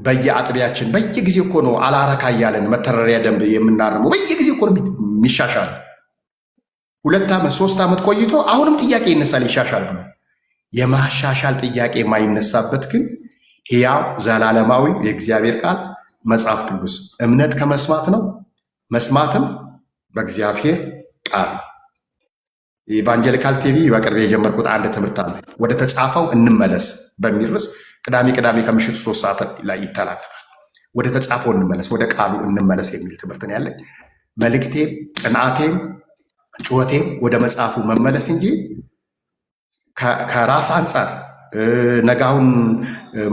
በየአጥቢያችን በየጊዜው እኮ ነው አላረካ እያለን መተራሪያ ደንብ የምናርመው። በየጊዜው እኮ ነው የሚሻሻል። 2 ዓመት 3 ዓመት ቆይቶ አሁንም ጥያቄ ይነሳል ይሻሻል ብሎ። የማሻሻል ጥያቄ የማይነሳበት ግን ሕያው ዘላለማዊ የእግዚአብሔር ቃል መጽሐፍ ቅዱስ እምነት ከመስማት ነው፣ መስማትም በእግዚአብሔር ቃል። ኢቫንጀሊካል ቲቪ በቅርብ የጀመርኩት አንድ ትምህርት አለ። ወደ ተጻፈው እንመለስ በሚል ርዕስ ቅዳሜ ከምሽቱ 3 ሰዓት ላይ ይተላለፋል። ወደ ተጻፈው እንመለስ፣ ወደ ቃሉ እንመለስ የሚል ትምህርት ነው ያለኝ። መልእክቴም ቅንዓቴም ጩኸቴም ወደ መጽሐፉ መመለስ እንጂ ከራስ አንጻር ነጋሁን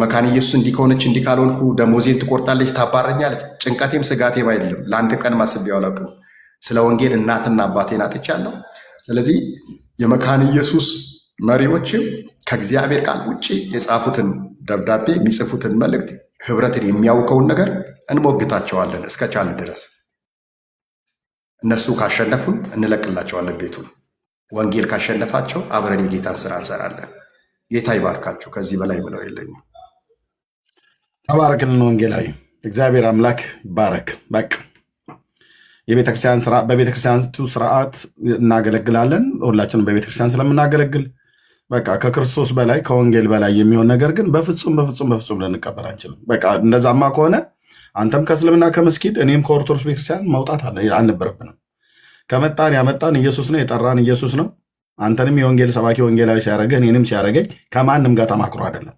መካነ ኢየሱስ እንዲህ ከሆነች እንዲህ ካልሆንኩ ደሞዜን ትቆርጣለች ታባረኛለች፣ ጭንቀቴም ስጋቴም አይደለም። ለአንድ ቀን ማስቤው አላውቅም። ስለ ወንጌል እናትና አባቴን አጥቻለሁ። ስለዚህ የመካነ ኢየሱስ መሪዎችም ከእግዚአብሔር ቃል ውጭ የጻፉትን ደብዳቤ የሚጽፉትን መልእክት ህብረትን የሚያውቀውን ነገር እንሞግታቸዋለን እስከቻልን ድረስ። እነሱ ካሸነፉን እንለቅላቸዋለን ቤቱን። ወንጌል ካሸነፋቸው አብረን የጌታን ስራ እንሰራለን። ጌታ ይባርካችሁ። ከዚህ በላይ ምለው የለኝም። ተባረክልን ወንጌላዊ። እግዚአብሔር አምላክ ይባረክ። በቃ የቤተክርስቲያን ስራ በቤተክርስቲያኒቱ ስርዓት እናገለግላለን። ሁላችንም በቤተክርስቲያን ስለምናገለግል በቃ ከክርስቶስ በላይ ከወንጌል በላይ የሚሆን ነገር ግን በፍጹም ልንቀበል አንችልም። በቃ እንደዛማ ከሆነ አንተም ከእስልምና ከመስጊድ እኔም ከኦርቶዶክስ ቤተክርስቲያን መውጣት አልነበረብንም። ከመጣን ያመጣን ኢየሱስ ነው፣ የጠራን ኢየሱስ ነው። አንተንም የወንጌል ሰባኪ ወንጌላዊ ሲያደርገህ እኔንም ሲያደርገኝ ከማንም ጋር ተማክሮ አይደለም።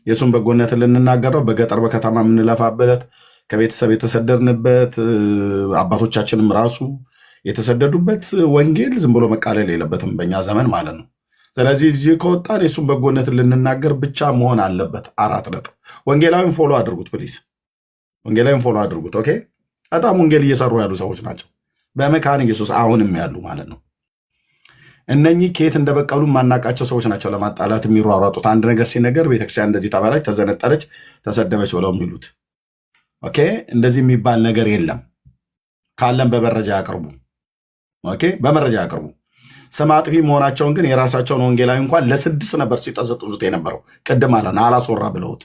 የእሱን በጎነት ልንናገረው በገጠር በከተማ የምንለፋበት ከቤተሰብ የተሰደድንበት አባቶቻችንም ራሱ የተሰደዱበት ወንጌል ዝም ብሎ መቃለል የለበትም በእኛ ዘመን ማለት ነው። ስለዚህ እዚህ ከወጣን የእሱን በጎነት ልንናገር ብቻ መሆን አለበት። 4 ነጥብ። ወንጌላዊን ፎሎ አድርጉት ፕሊዝ፣ ወንጌላዊን ፎሎ አድርጉት። ኦኬ። በጣም ወንጌል እየሰሩ ያሉ ሰዎች ናቸው በመካነ ኢየሱስ አሁንም ያሉ ማለት ነው። እነኚህ ከየት እንደበቀሉ ማናቃቸው ሰዎች ናቸው ለማጣላት የሚሯሯጡት። አንድ ነገር ሲነገር ቤተክርስቲያን እንደዚህ ተባላች፣ ተዘነጠለች፣ ተሰደበች ብለው የሚሉት። ኦኬ። እንደዚህ የሚባል ነገር የለም። ካለም በመረጃ ያቅርቡ። ኦኬ፣ በመረጃ ያቅርቡ። ስም አጥፊ መሆናቸውን ግን የራሳቸውን ወንጌላዊ እንኳን ለ6 ነበር ሲጠዘጥዙት የነበረው። ቅድም አለ አላስወራ ብለውት።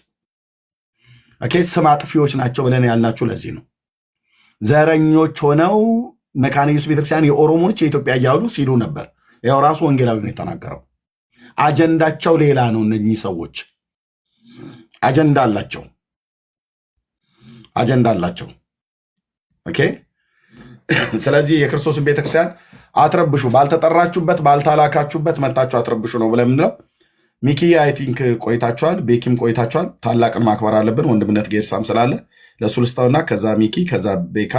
ኦኬ፣ ስም አጥፊዎች ናቸው ብለን ያልናችሁ ለዚህ ነው። ዘረኞች ሆነው መካነ ኢየሱስ ቤተክርስቲያን የኦሮሞች የኢትዮጵያ እያሉ ሲሉ ነበር። ያው ራሱ ወንጌላዊ ነው የተናገረው። አጀንዳቸው ሌላ ነው። እነኚህ ሰዎች አጀንዳ አላቸው። ኦኬ። ስለዚህ የክርስቶስን ቤተክርስቲያን አትረብሹ፣ ባልተጠራችሁበት ባልታላካችሁበት መታችሁ አትረብሹ ነው ብለን የምንለው። ሚኪ አይ ቲንክ ቆይታችኋል፣ ቤኪም ቆይታችኋል። ታላቅን ማክበር አለብን። ወንድምነት ጌርሳም ስላለ ለእሱ ልስጠውና ከዛ ሚኪ ከዛ ቤካ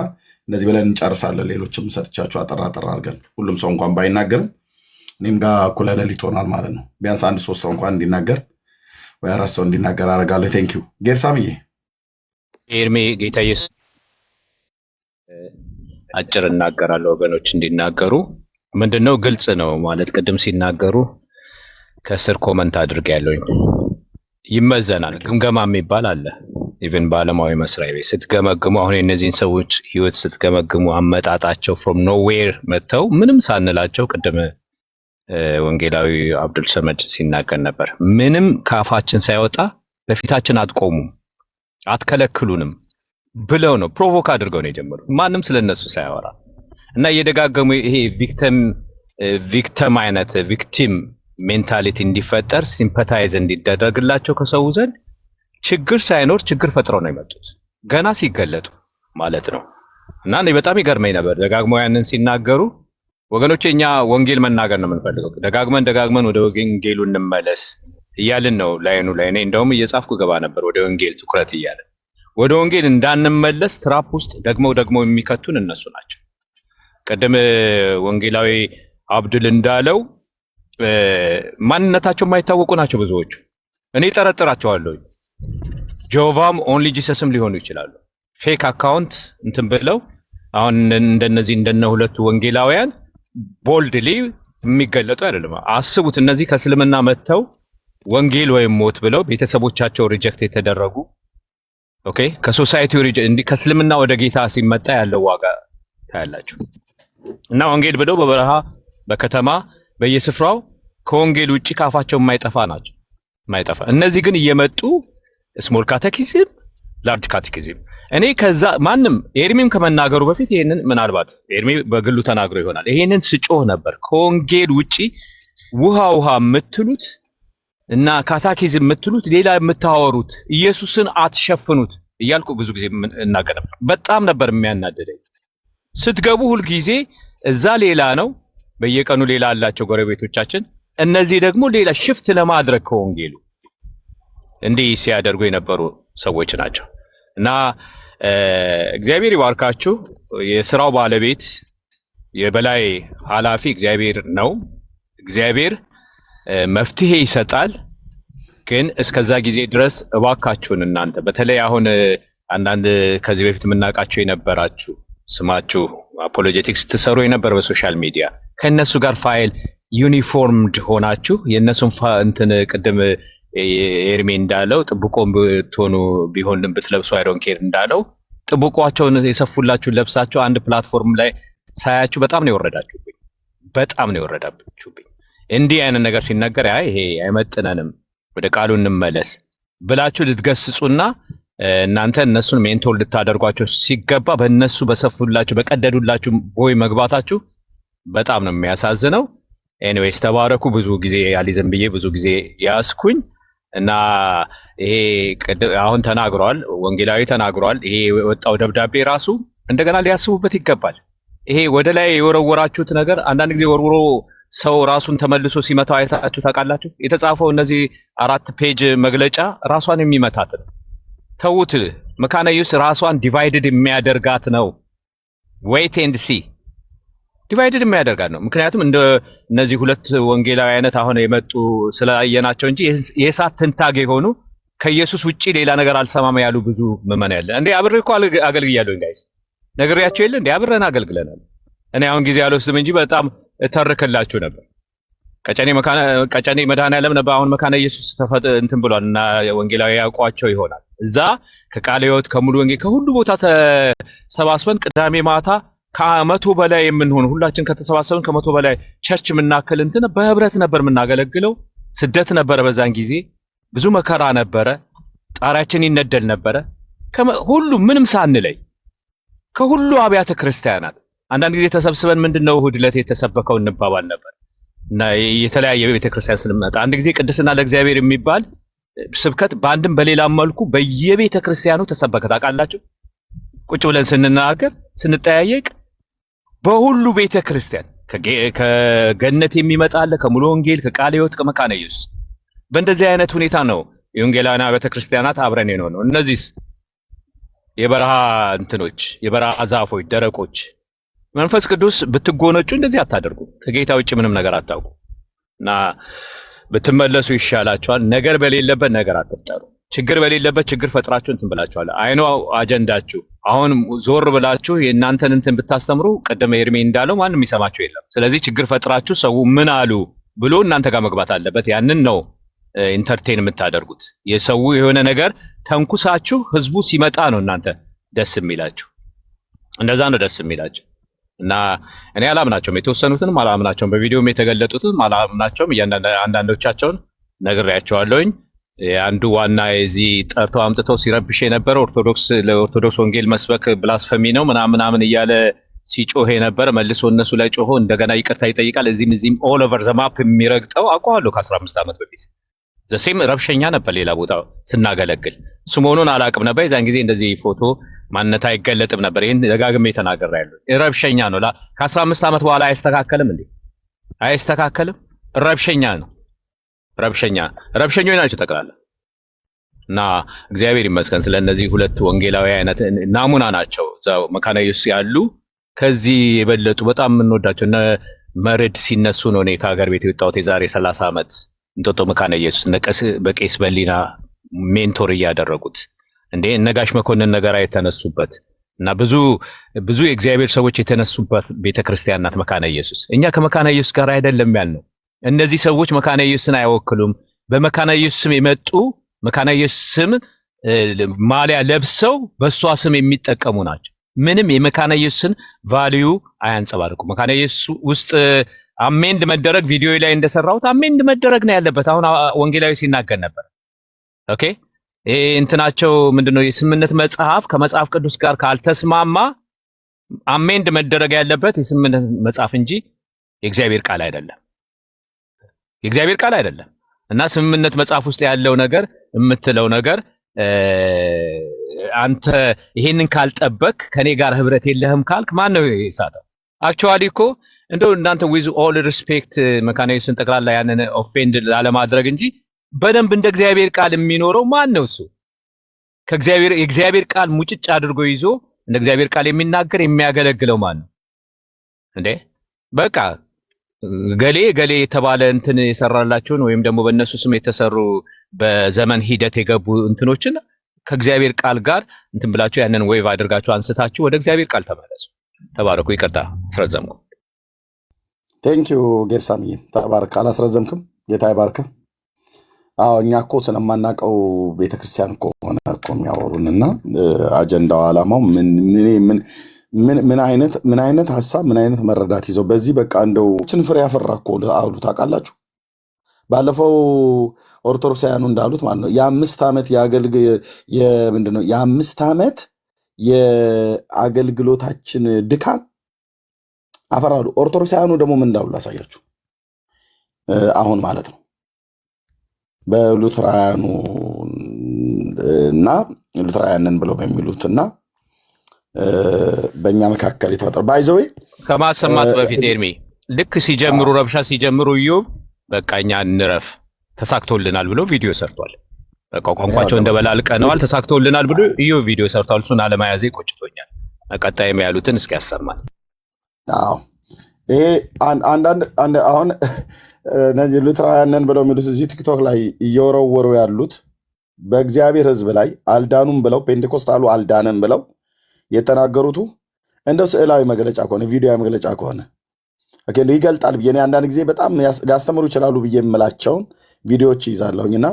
እንደዚህ ብለን እንጨርሳለን። ሌሎችም ሰጥቻችሁ አጠራ አድርገን ሁሉም ሰው እንኳን ባይናገርም እኔም ጋር እኩለ ሌሊት ሆኗል ማለት ነው። ቢያንስ 1-3 ሰው እንኳን እንዲናገር ወይ 4 ሰው እንዲናገር አደርጋለሁ። ቴንኪው ጌርሳምዬ። ኤርሜ ጌታ ኢየሱስ አጭር እናገራለሁ ወገኖች እንዲናገሩ። ምንድነው ግልጽ ነው ማለት ቅድም ሲናገሩ ከስር ኮመንት አድርጌያለሁኝ። ይመዘናል፣ ግምገማ የሚባል አለ። ኢቭን በዓለማዊ መስሪያ ቤት ስትገመግሙ አሁን የእነዚህን ሰዎች ህይወት ስትገመግሙ አመጣጣቸው ፍሮም ኖዌር መጥተው ምንም ሳንላቸው ቅድም ወንጌላዊ አብዱል ሰመድ ሲናገር ነበር። ምንም ከአፋችን ሳይወጣ በፊታችን አትቆሙም፣ አትከለክሉንም ብለው ነው ፕሮቮክ አድርገው ነው የጀመሩት። ማንም ስለነሱ ሳያወራ እና እየደጋገሙ ይሄ ቪክቲም አይነት ቪክቲም ሜንታሊቲ እንዲፈጠር ሲምፓታይዝ እንዲደረግላቸው ከሰው ዘንድ ችግር ሳይኖር ችግር ፈጥረው ነው የመጡት ገና ሲገለጡ ማለት ነው። እና እኔ በጣም ይገርመኝ ነበር ደጋግመው ያንን ሲናገሩ። ወገኖቼ እኛ ወንጌል መናገር ነው የምንፈልገው። ደጋግመን ወደ ወንጌሉ እንመለስ እያልን ነው ላይኑ ላይ። እኔ እንደውም እየጻፍኩ ገባ ነበር ወደ ወንጌል ትኩረት እያለ ወደ ወንጌል እንዳንመለስ ትራፕ ውስጥ ደግሞ የሚከቱን እነሱ ናቸው። ቀደም ወንጌላዊ አብዱል እንዳለው ማንነታቸው የማይታወቁ ናቸው ብዙዎቹ። እኔ ጠረጥራቸዋለሁ። ጆቫም ኦንሊ ጂሰስም ሊሆኑ ይችላሉ። ፌክ አካውንት እንትን ብለው አሁን እንደነ ሁለቱ ወንጌላውያን ቦልድሊ የሚገለጡ አይደለም። አስቡት፣ እነዚህ ከእስልምና መጥተው ወንጌል ወይም ሞት ብለው ቤተሰቦቻቸው ሪጀክት የተደረጉ ኦኬ፣ ከሶሳይቲው ከእስልምና ወደ ጌታ ሲመጣ ያለው ዋጋ ታያላችሁ። እና ወንጌል ብለው በበረሃ በከተማ በየስፍራው ከወንጌል ውጪ ካፋቸው የማይጠፋ ናቸው፣ የማይጠፋ። እነዚህ ግን እየመጡ ስሞል ካቴኪዝም ላርጅ ካቴኪዝም። እኔ ከዛ ማንም ኤርሚም ከመናገሩ በፊት ይሄንን ምናልባት ኤርሚ በግሉ ተናግሮ ይሆናል። ይሄንን ስጮህ ነበር። ከወንጌል ውጪ ውሃ የምትሉት እና ካቴኪዝም የምትሉት ሌላ የምታወሩት ኢየሱስን አትሸፍኑት እያልኩ ብዙ ጊዜ እናገር ነበር። በጣም ነበር የሚያናደደኝ። ስትገቡ ሁል ጊዜ እዛ ሌላ ነው፣ በየቀኑ ሌላ አላቸው ጎረቤቶቻችን። እነዚህ ደግሞ ሌላ ሽፍት ለማድረግ ከወንጌሉ እንዲህ ሲያደርጉ የነበሩ ሰዎች ናቸው። እና እግዚአብሔር ይባርካችሁ። የስራው ባለቤት የበላይ ኃላፊ እግዚአብሔር ነው። እግዚአብሔር መፍትሄ ይሰጣል። ግን እስከዛ ጊዜ ድረስ እባካችሁን እናንተ በተለይ አሁን አንዳንድ ከዚህ በፊት የምናውቃቸው የነበራችሁ ስማችሁ አፖሎጀቲክስ ትሰሩ የነበር በሶሻል ሚዲያ ከነሱ ጋር ፋይል ዩኒፎርምድ ሆናችሁ የነሱን እንትን ቅድም ኤርሜ እንዳለው ጥብቆም ብትሆኑ ቢሆንም ብትለብሱ አይዶን ኬር እንዳለው ጥብቋቸውን የሰፉላችሁ ለብሳችሁ አንድ ፕላትፎርም ላይ ሳያችሁ በጣም ነው የወረዳችሁብኝ። በጣም ነው የወረዳችሁብኝ። እንዲህ አይነት ነገር ሲነገር ይሄ አይመጥነንም ወደ ቃሉ እንመለስ ብላችሁ ልትገስጹና እናንተ እነሱን ሜንቶር ልታደርጓቸው ሲገባ በእነሱ በሰፉላችሁ በቀደዱላችሁ ቦይ መግባታችሁ በጣም ነው የሚያሳዝነው። ኤኒዌይስ ተባረኩ። ብዙ ጊዜ ያሊዘን ብዬ ብዙ ጊዜ ያስኩኝ እና ይሄ አሁን ተናግሯል፣ ወንጌላዊ ተናግሯል። ይሄ የወጣው ደብዳቤ ራሱ እንደገና ሊያስቡበት ይገባል። ይሄ ወደ ላይ የወረወራችሁት ነገር አንዳንድ ጊዜ ወርውሮ ሰው ራሱን ተመልሶ ሲመታው አይታችሁ ታውቃላችሁ? የተጻፈው እነዚህ 4 ፔጅ መግለጫ ራሷን የሚመታት ነው። ተውት። መካነ ኢየሱስ ራሷን ዲቫይድድ የሚያደርጋት ነው። ዌይት ኤንድ ሲ ዲቫይድድ የሚያደርጋት ነው። ምክንያቱም እንደ እነዚህ ሁለት ወንጌላዊ አይነት አሁን የመጡ ስላየናቸው እንጂ የእሳት ትንታግ የሆኑ ከኢየሱስ ውጪ ሌላ ነገር አልሰማም ያሉ ብዙ ምዕመናን ያለ እንዴ አብሬ እኮ አገልግያለሁ ጋይስ፣ ነግሬያቸው የለ እንዴ አብረን አገልግለናል። እኔ አሁን ጊዜ አልወስድም እንጂ በጣም እተርክላችሁ ነበር። ቀጨኔ መድኃኔዓለም ነበር። አሁን መካነ ኢየሱስ እንትን ብሏል እና ወንጌላዊ ያውቋቸው ይሆናል። እዛ ከቃለ ሕይወት ከሙሉ ወንጌል ከሁሉ ቦታ ተሰባስበን ቅዳሜ ማታ ከ100 በላይ የምንሆን ሁላችን ከተሰባሰብን ከ100 በላይ ቸርች የምናክል እንትን በህብረት ነበር የምናገለግለው። ስደት ነበረ፣ በዛን ጊዜ ብዙ መከራ ነበረ፣ ጣሪያችን ይነደል ነበረ። ሁሉ ምንም ሳንለይ ከሁሉ አብያተ ክርስቲያናት አንዳንድ ጊዜ ተሰብስበን ምንድነው እሑድ ዕለት የተሰበከው እንባባል ነበር እና የተለያየ ቤተ ክርስቲያን ስለመጣ አንድ ጊዜ ቅድስና ለእግዚአብሔር የሚባል ስብከት በአንድም በሌላም መልኩ በየቤተ ክርስቲያኑ ተሰበከ። ታውቃላችሁ? ቁጭ ብለን ስንናገር ስንጠያየቅ በሁሉ ቤተ ክርስቲያን ከገነት የሚመጣ አለ፣ ከሙሉ ወንጌል፣ ከቃለ ሕይወት፣ ከመካነ ኢየሱስ። በእንደዚህ አይነት ሁኔታ ነው የወንጌላውያን ቤተ ክርስቲያናት አብረን ነው። እነዚህስ የበረሃ እንትኖች፣ የበረሃ ዛፎች፣ ደረቆች መንፈስ ቅዱስ ብትጎነጩ እንደዚህ አታደርጉ። ከጌታ ውጭ ምንም ነገር አታውቁ እና ብትመለሱ ይሻላችኋል። ነገር በሌለበት ነገር አትፍጠሩ። ችግር በሌለበት ችግር ፈጥራችሁ እንትን ብላችኋል። አይኖ አጀንዳችሁ አሁን ዞር ብላችሁ የእናንተን እንትን ብታስተምሩ ቀደመ ኤርሜ እንዳለው ማንም የሚሰማችሁ የለም። ስለዚህ ችግር ፈጥራችሁ ሰው ምን አሉ ብሎ እናንተ ጋር መግባት አለበት። ያንን ነው ኢንተርቴን የምታደርጉት። የሰው የሆነ ነገር ተንኩሳችሁ ህዝቡ ሲመጣ ነው እናንተ ደስ የሚላችሁ። እንደዛ ነው ደስ የሚላችሁ። እና እኔ አላምናቸውም፣ የተወሰኑትንም አላምናቸውም፣ በቪዲዮም የተገለጡትም አላምናቸውም። አንዳንዶቻቸውን ነግሬያቸዋለሁኝ። አንዱ ዋና የዚህ ጠርተው አምጥተው ሲረብሽ የነበረ ለኦርቶዶክስ ወንጌል መስበክ ብላስፈሚ ነው ምናምን እያለ ሲጮህ የነበረ መልሶ እነሱ ላይ ጮሆ እንደገና ይቅርታ ይጠይቃል። እዚህም ኦል ኦቨር ዘ ማፕ የሚረግጠው አውቀዋለሁ። ከ15 ዓመት በፊት ዘሴም ረብሸኛ ነበር። ሌላ ቦታ ስናገለግል እሱ መሆኑን አላውቅም ነበር። የዛን ጊዜ እንደዚህ ፎቶ ማንነት አይገለጥም ነበር። ይሄን ደጋግሜ ተናግሬያለሁ። ረብሸኛ ነው። ከ15 ዓመት በኋላ አይስተካከልም እንዴ? አይስተካከልም። ረብሸኛ ነው። ረብሸኞች ናቸው ጠቅላላ። እና እግዚአብሔር ይመስገን ስለነዚህ ሁለት ወንጌላዊ አይነት ናሙና ናቸው እዛው መካነ ኢየሱስ ያሉ። ከዚህ የበለጡ በጣም የምንወዳቸው እነ መርድ ሲነሱ ነው እኔ ከሀገር ቤት የወጣሁት የዛሬ 30 ዓመት እንጦጦ መካነ ኢየሱስ በቄስ በሊና ሜንቶር እያደረጉት እንዴ እነጋሽ መኮንን ነገር የተነሱበት እና ብዙ የእግዚአብሔር ሰዎች የተነሱበት ቤተክርስቲያን ናት መካነ ኢየሱስ። እኛ ከመካነ ኢየሱስ ጋር አይደለም ያልነው። እነዚህ ሰዎች መካነ ኢየሱስን አይወክሉም። በመካነ ኢየሱስ ስም የመጡ መካነ ኢየሱስ ስም ማሊያ ለብሰው በሷ ስም የሚጠቀሙ ናቸው። ምንም የመካነ ኢየሱስን ቫልዩ አያንጸባርቁም። መካነ ኢየሱስ ውስጥ አሜንድ መደረግ ቪዲዮ ላይ እንደሰራሁት አሜንድ መደረግ ነው ያለበት። አሁን ወንጌላዊ ሲናገር ነበር። ኦኬ እንትናቸው ምንድነው የስምምነት መጽሐፍ ከመጽሐፍ ቅዱስ ጋር ካልተስማማ አሜንድ መደረግ ያለበት የስምምነት መጽሐፍ እንጂ የእግዚአብሔር ቃል አይደለም። የእግዚአብሔር ቃል አይደለም። እና ስምምነት መጽሐፍ ውስጥ ያለው ነገር የምትለው ነገር አንተ ይሄንን ካልጠበቅ ከኔ ጋር ህብረት የለህም ካልክ ማን ነው የሳተው? አክቹአሊ እኮ እንደው እናንተ ዊዝ ኦል ሪስፔክት መካነ ኢየሱስን ጠቅላላ ያንን ኦፌንድ ላለማድረግ እንጂ በደንብ እንደ እግዚአብሔር ቃል የሚኖረው ማን ነው? እሱ የእግዚአብሔር ቃል ሙጭጭ አድርጎ ይዞ እንደ እግዚአብሔር ቃል የሚናገር የሚያገለግለው ማን ነው እንዴ? በቃ ገሌ የተባለ እንትን የሰራላችሁን ወይም ደግሞ በእነሱ ስም የተሰሩ በዘመን ሂደት የገቡ እንትኖችን ከእግዚአብሔር ቃል ጋር እንትን ብላችሁ ያንን ዌቭ አድርጋችሁ አንስታችሁ ወደ እግዚአብሔር ቃል ተመለሱ። ተባረኩ። ይቅርታ አስረዘምኩ። ቴንኪዩ ጌርሳሚ ተባረክ። አላስረዘምክም። ጌታ ይባርክ። አዎ እኛ እኮ ስለማናውቀው ቤተክርስቲያን እኮ ሆነ እኮ የሚያወሩንና አጀንዳው ዓላማው ምን አይነት ሀሳብ ምን አይነት መረዳት ይዘው በዚህ በቃ እንደው ፍሬ ያፈራ እኮ አሉ። ታውቃላችሁ ባለፈው ኦርቶዶክሳውያኑ እንዳሉት ማለት ነው የ5 ዓመት ምንድነው የ5 ዓመት የአገልግሎታችን ድካም አፈራሉ። ኦርቶዶክሳውያኑ ደግሞ ምን እንዳሉ ላሳያችሁ። አሁን ማለት ነው በሉትራውያኑ እና ሉትራውያንን ብለው በሚሉትና በእኛ መካከል የተፈጠረ ባይዘዌ ከማሰማት በፊት ኤርሚ ልክ ሲጀምሩ ረብሻ ሲጀምሩ ኢዮብ በቃ እኛ እንረፍ ተሳክቶልናል ብሎ ቪዲዮ ሰርቷል። በቃ ቋንቋቸው እንደበላልቀነዋል ተሳክቶልናል ብሎ ኢዮብ ቪዲዮ ሰርቷል። እሱን አለማያዜ ቆጭቶኛል። ቀጣይም ያሉትን እስኪ ያሰማል። አዎ ይሄ አንዳንድ አሁን እነዚህ ሉትራውያንን ብለው የሚሉት እዚህ ቲክቶክ ላይ እየወረወሩ ያሉት በእግዚአብሔር ሕዝብ ላይ አልዳኑም ብለው ፔንቴኮስታሉ አልዳንም ብለው የተናገሩቱ እንደው ስዕላዊ መግለጫ ከሆነ ቪዲዮዊ መግለጫ ከሆነ ይገልጣል ብዬ እኔ አንዳንድ ጊዜ በጣም ሊያስተምሩ ይችላሉ ብዬ የምላቸውን ቪዲዮዎች ይይዛለሁኝና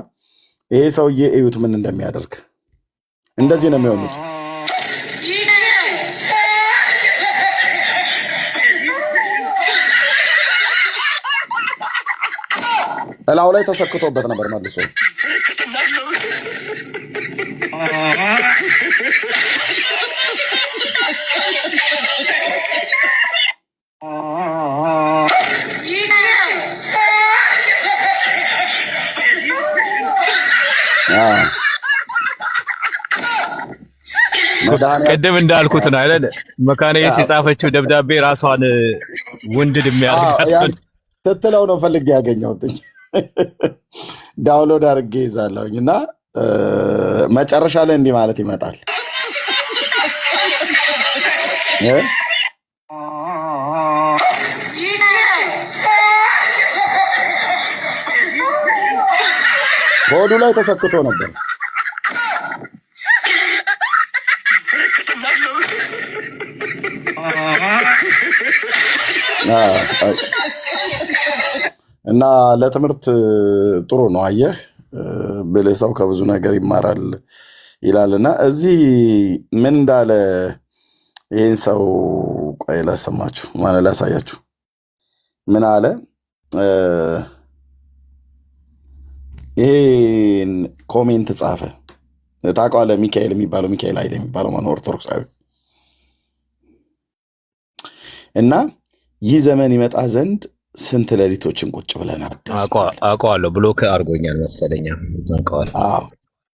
ይሄ ሰውዬ እዩት ምን እንደሚያደርግ። እንደዚህ ነው የሚሆኑት። እላው ላይ ተሰክቶበት ነበር መልሶ ቅድም እንዳልኩት ነው አይደል? መካነ ኢየሱስ የጻፈችው ደብዳቤ ራሷን ውንድድ የሚያደርጋት ስትለው ነው ፈልጌ ያገኘሁት። ዳውንሎድ አድርጌ ይዛለሁኝ እና መጨረሻ ላይ እንዲህ ማለት ይመጣል። በሆዱ ላይ ተሰክቶ ነበር። አይ፣ እና ለትምህርት ጥሩ ነው። አየህ ብልህ ሰው ከብዙ ነገር ይማራል ይላልና እዚህ ምን እንዳለ ይህን ሰው ቆይ ላሰማችሁ፣ ማን ላሳያችሁ። ምን አለ እ፣ ይሄን ኮሜንት ጻፈ። ታውቀዋለህ? ሚካኤል የሚባለው ሚካኤል ኃይለ የሚባለው ማነው? ኦርቶዶክሳዊ እና ይህ ዘመን ይመጣ ዘንድ ስንት ሌሊቶችን ቁጭ ብለን አደርን። አውቀዋለሁ። ብሎክ አድርጎኛል መሰለኛ። አውቀዋለሁ። አዎ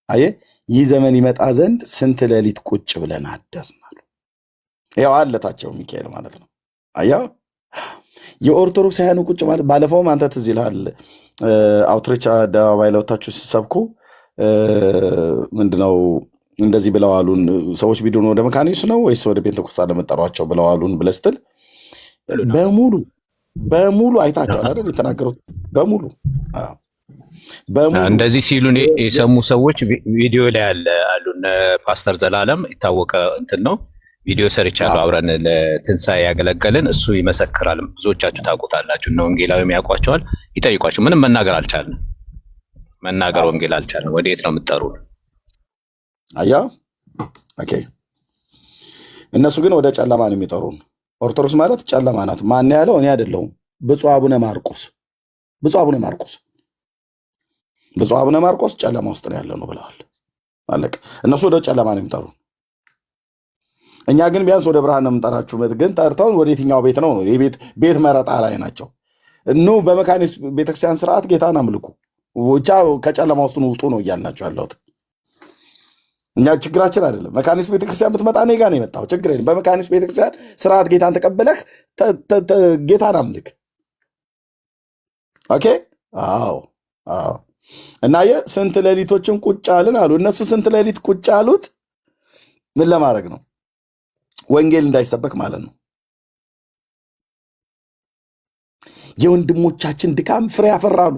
አየህ፣ ይህ ዘመን ይመጣ ዘንድ ስንት ሌሊት ቁጭ ብለን አደርን አሉ። ያው አለታቸው ሚካኤል ማለት ነው። አየህ የኦርቶዶክሳውያኑ ቁጭ ማለት ባለፈውም አንተ ትዝ ይልሃል አውትሪች አደባባይ ለወታችሁ ሲሰብኩ ምንድነው እንደዚህ ብለዋሉን ሰዎች ቢዱን ወደ መካኒሱ ነው ወይስ ወደ ፔንቴኮስታል ለመጠሯቸው ብለዋሉን ብለህ ስትል በሙሉ በሙሉ አይታቸዋል አይደል? የተናገሩት በሙሉ አዎ፣ በሙሉ እንደዚህ ሲሉን የሰሙ ሰዎች ቪዲዮ ላይ አሉ። እነ ፓስተር ዘላለም የታወቀ እንትን ነው። ቪዲዮ ሰርቻለሁ። አዎ፣ አብረን ለትንሣኤ ያገለገልን እሱ ይመሰክራል። ብዙዎቻችሁ ታውቁታላችሁ። እነ ወንጌላዊም ያውቋቸዋል። ይጠይቋቸው። ምንም መናገር አልቻልንም። መናገር አዎ። ወንጌል አልቻልንም። ወዴት ነው የምትጠሩን? አያ ኦኬ። እነሱ ግን ወደ ጨለማ ነው የሚጠሩን። ኦርቶዶክስ ማለት ጨለማ ናት። ማን ያለው? እኔ አይደለሁም። ብፁዕ አቡነ ማርቆስ ብፁዕ አቡነ ማርቆስ ብፁዕ አቡነ ማርቆስ ጨለማ ውስጥ ነው ያለ ነው ብለዋል። አለቀ። እነሱ ወደ ጨለማ ነው የሚጠሩን። እኛ ግን ቢያንስ ወደ ብርሃን ነው የምንጠራችሁ። ግን ጠርተውን ወደ የትኛው ቤት ነው? ቤት መረጣ ላይ ናቸው። ኑ በመካኒስ ቤተክርስቲያን ስርዓት ጌታን አምልኩ፣ ብቻ ከጨለማ ውስጥ ውጡ ነው እያልናቸው ያለሁት። እኛ ችግራችን አይደለም። መካኒስ ቤተክርስቲያን ብትመጣ እኔ ጋር ነው የመጣው፣ ችግር የለም። በመካኒስ ቤተክርስቲያን ስርዓት ጌታን ተቀበለህ ጌታን አምልክ። ኦኬ። አዎ አዎ። እና ስንት ሌሊቶችን ቁጭ አልን አሉ። እነሱ ስንት ሌሊት ቁጭ አሉት ምን ለማድረግ ነው? ወንጌል እንዳይሰበክ ማለት ነው። የወንድሞቻችን ድካም ፍሬ ያፈራሉ።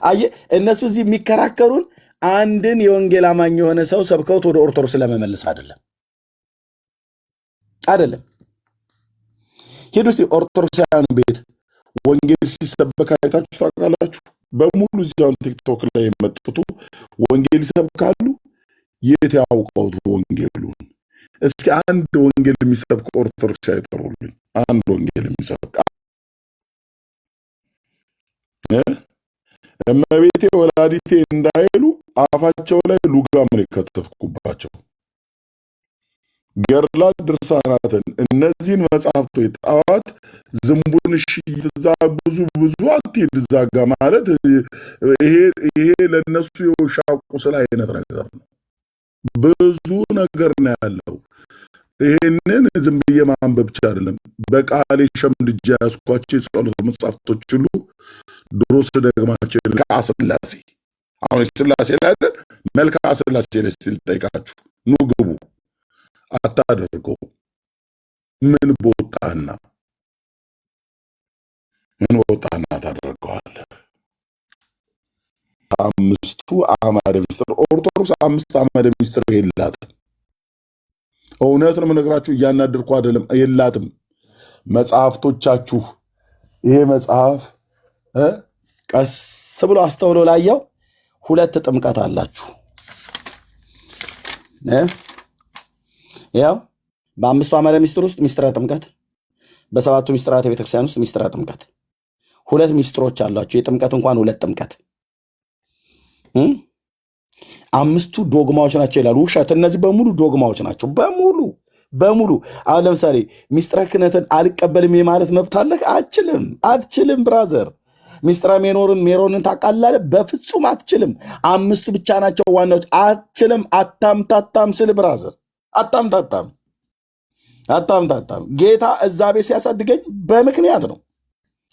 አየህ፣ እነሱ እዚህ የሚከራከሩን አንድን የወንጌል አማኝ የሆነ ሰው ሰብከውት ወደ ኦርቶዶክስ ለመመለስ አይደለም አይደለም። ሂዱ እስኪ ኦርቶዶክሳውያን ቤት ወንጌል ሲሰበክ አይታችሁ ታውቃላችሁ? በሙሉ እዚያውን ቲክቶክ ላይ የመጡቱ ወንጌል ይሰብካሉ። የት ያውቀውት ወንጌሉን? እስኪ አንድ ወንጌል የሚሰብክ ኦርቶዶክስ አይጠሩልኝ። አንድ ወንጌል የሚሰብክ እመቤቴ ወላዲቴ እንዳይሉ አፋቸው ላይ ሉጋምን የከተትኩባቸው ገድላት፣ ድርሳናትን እነዚህን መጽሐፍቶች ጣዋት ዝንቡንሽ ብዙ አትሄድ ዛጋ ማለት ይሄ ለእነሱ የውሻ ቁስል አይነት ነገር ነው። ብዙ ነገር ነው ያለው። ይህንን ዝም ብዬ ማንበብ ብቻ አይደለም፣ በቃሌ ሸምድጃ ያስኳቸው የጸሎት መጽሐፍቶች ሁሉ ድሮ ስደግማቸው መልክዓ ሥላሴ አሁን ሥላሴ ላይ አይደል? መልክዓ ሥላሴ ላይ ስል ጠይቃችሁ ኑ ግቡ አታደርገው። ምን በወጣና ታደርገዋለህ? አምስቱ አዕማደ ምስጢር ኦርቶዶክስ 5 አዕማደ ምስጢር የላትም። እውነት ነው የምነግራችሁ፣ እያናደርኩ አይደለም፣ የላትም። መጽሐፍቶቻችሁ ይሄ መጽሐፍ ቀስ ብሎ አስተውሎ ላየው 2 ጥምቀት አላችሁ። ያው በ5ቱ አዕማደ ምስጢር ውስጥ ምስጢረ ጥምቀት፣ በ7ቱ ምስጢራተ ቤተክርስቲያን ውስጥ ምስጢረ ጥምቀት 2 ምስጢሮች አሏችሁ። የጥምቀት እንኳን 2 ጥምቀት። 5ቱ ዶግማዎች ናቸው ይላሉ። ውሸት። እነዚህ በሙሉ ዶግማዎች ናቸው። በሙሉ አሁን ለምሳሌ ምስጢረ ክህነትን አልቀበልም የማለት መብት አለህ? አትችልም ብራዘር። ምስጢረ ሜሮንን ታውቃለህ? በፍጹም አትችልም። 5ቱ ብቻ ናቸው ዋናዎች። አትችልም። አታምታታም ስል ብራዘር፣ አታምታታም። ጌታ እዛ ቤት ሲያሳድገኝ በምክንያት ነው።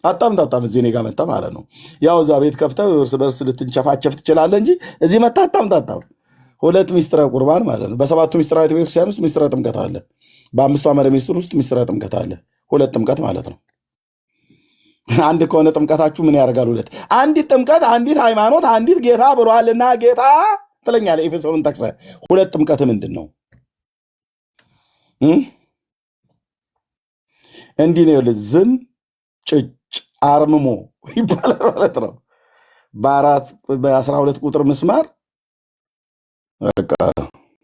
አታምታታም። እዚህ እኔ ጋር መጣ ማለት ነው። ያው እዛ ቤት ከፍተህ እርስ በርስ ልትንቸፋቸፍ ትችላለህ እንጂ እዚህ መጣ አታምታታም። 2 ምስጢረ ቁርባን ማለት ነው። በ7ቱ ምስጢራተ ቤተክርስቲያን ውስጥ ምስጢረ ጥምቀት አለ። በ5ቱ አዕማደ ምስጢር ውስጥ ምስጢረ ጥምቀት አለ። 2 ጥምቀት ማለት ነው። አንድ ከሆነ ጥምቀታችሁ ምን ያደርጋል? 2 አንዲት ጥምቀት፣ አንዲት ሃይማኖት፣ አንዲት ጌታ ብሏልና ጌታ ትለኛለህ። ኤፌሶንን ጠቅሰህ 2 ጥምቀት ምንድን ነው? እንዲህ ነው። ዝም ጭጭ አርምሞ ይባላል ማለት ነው። በ12 ቁጥር ምስማር በቃ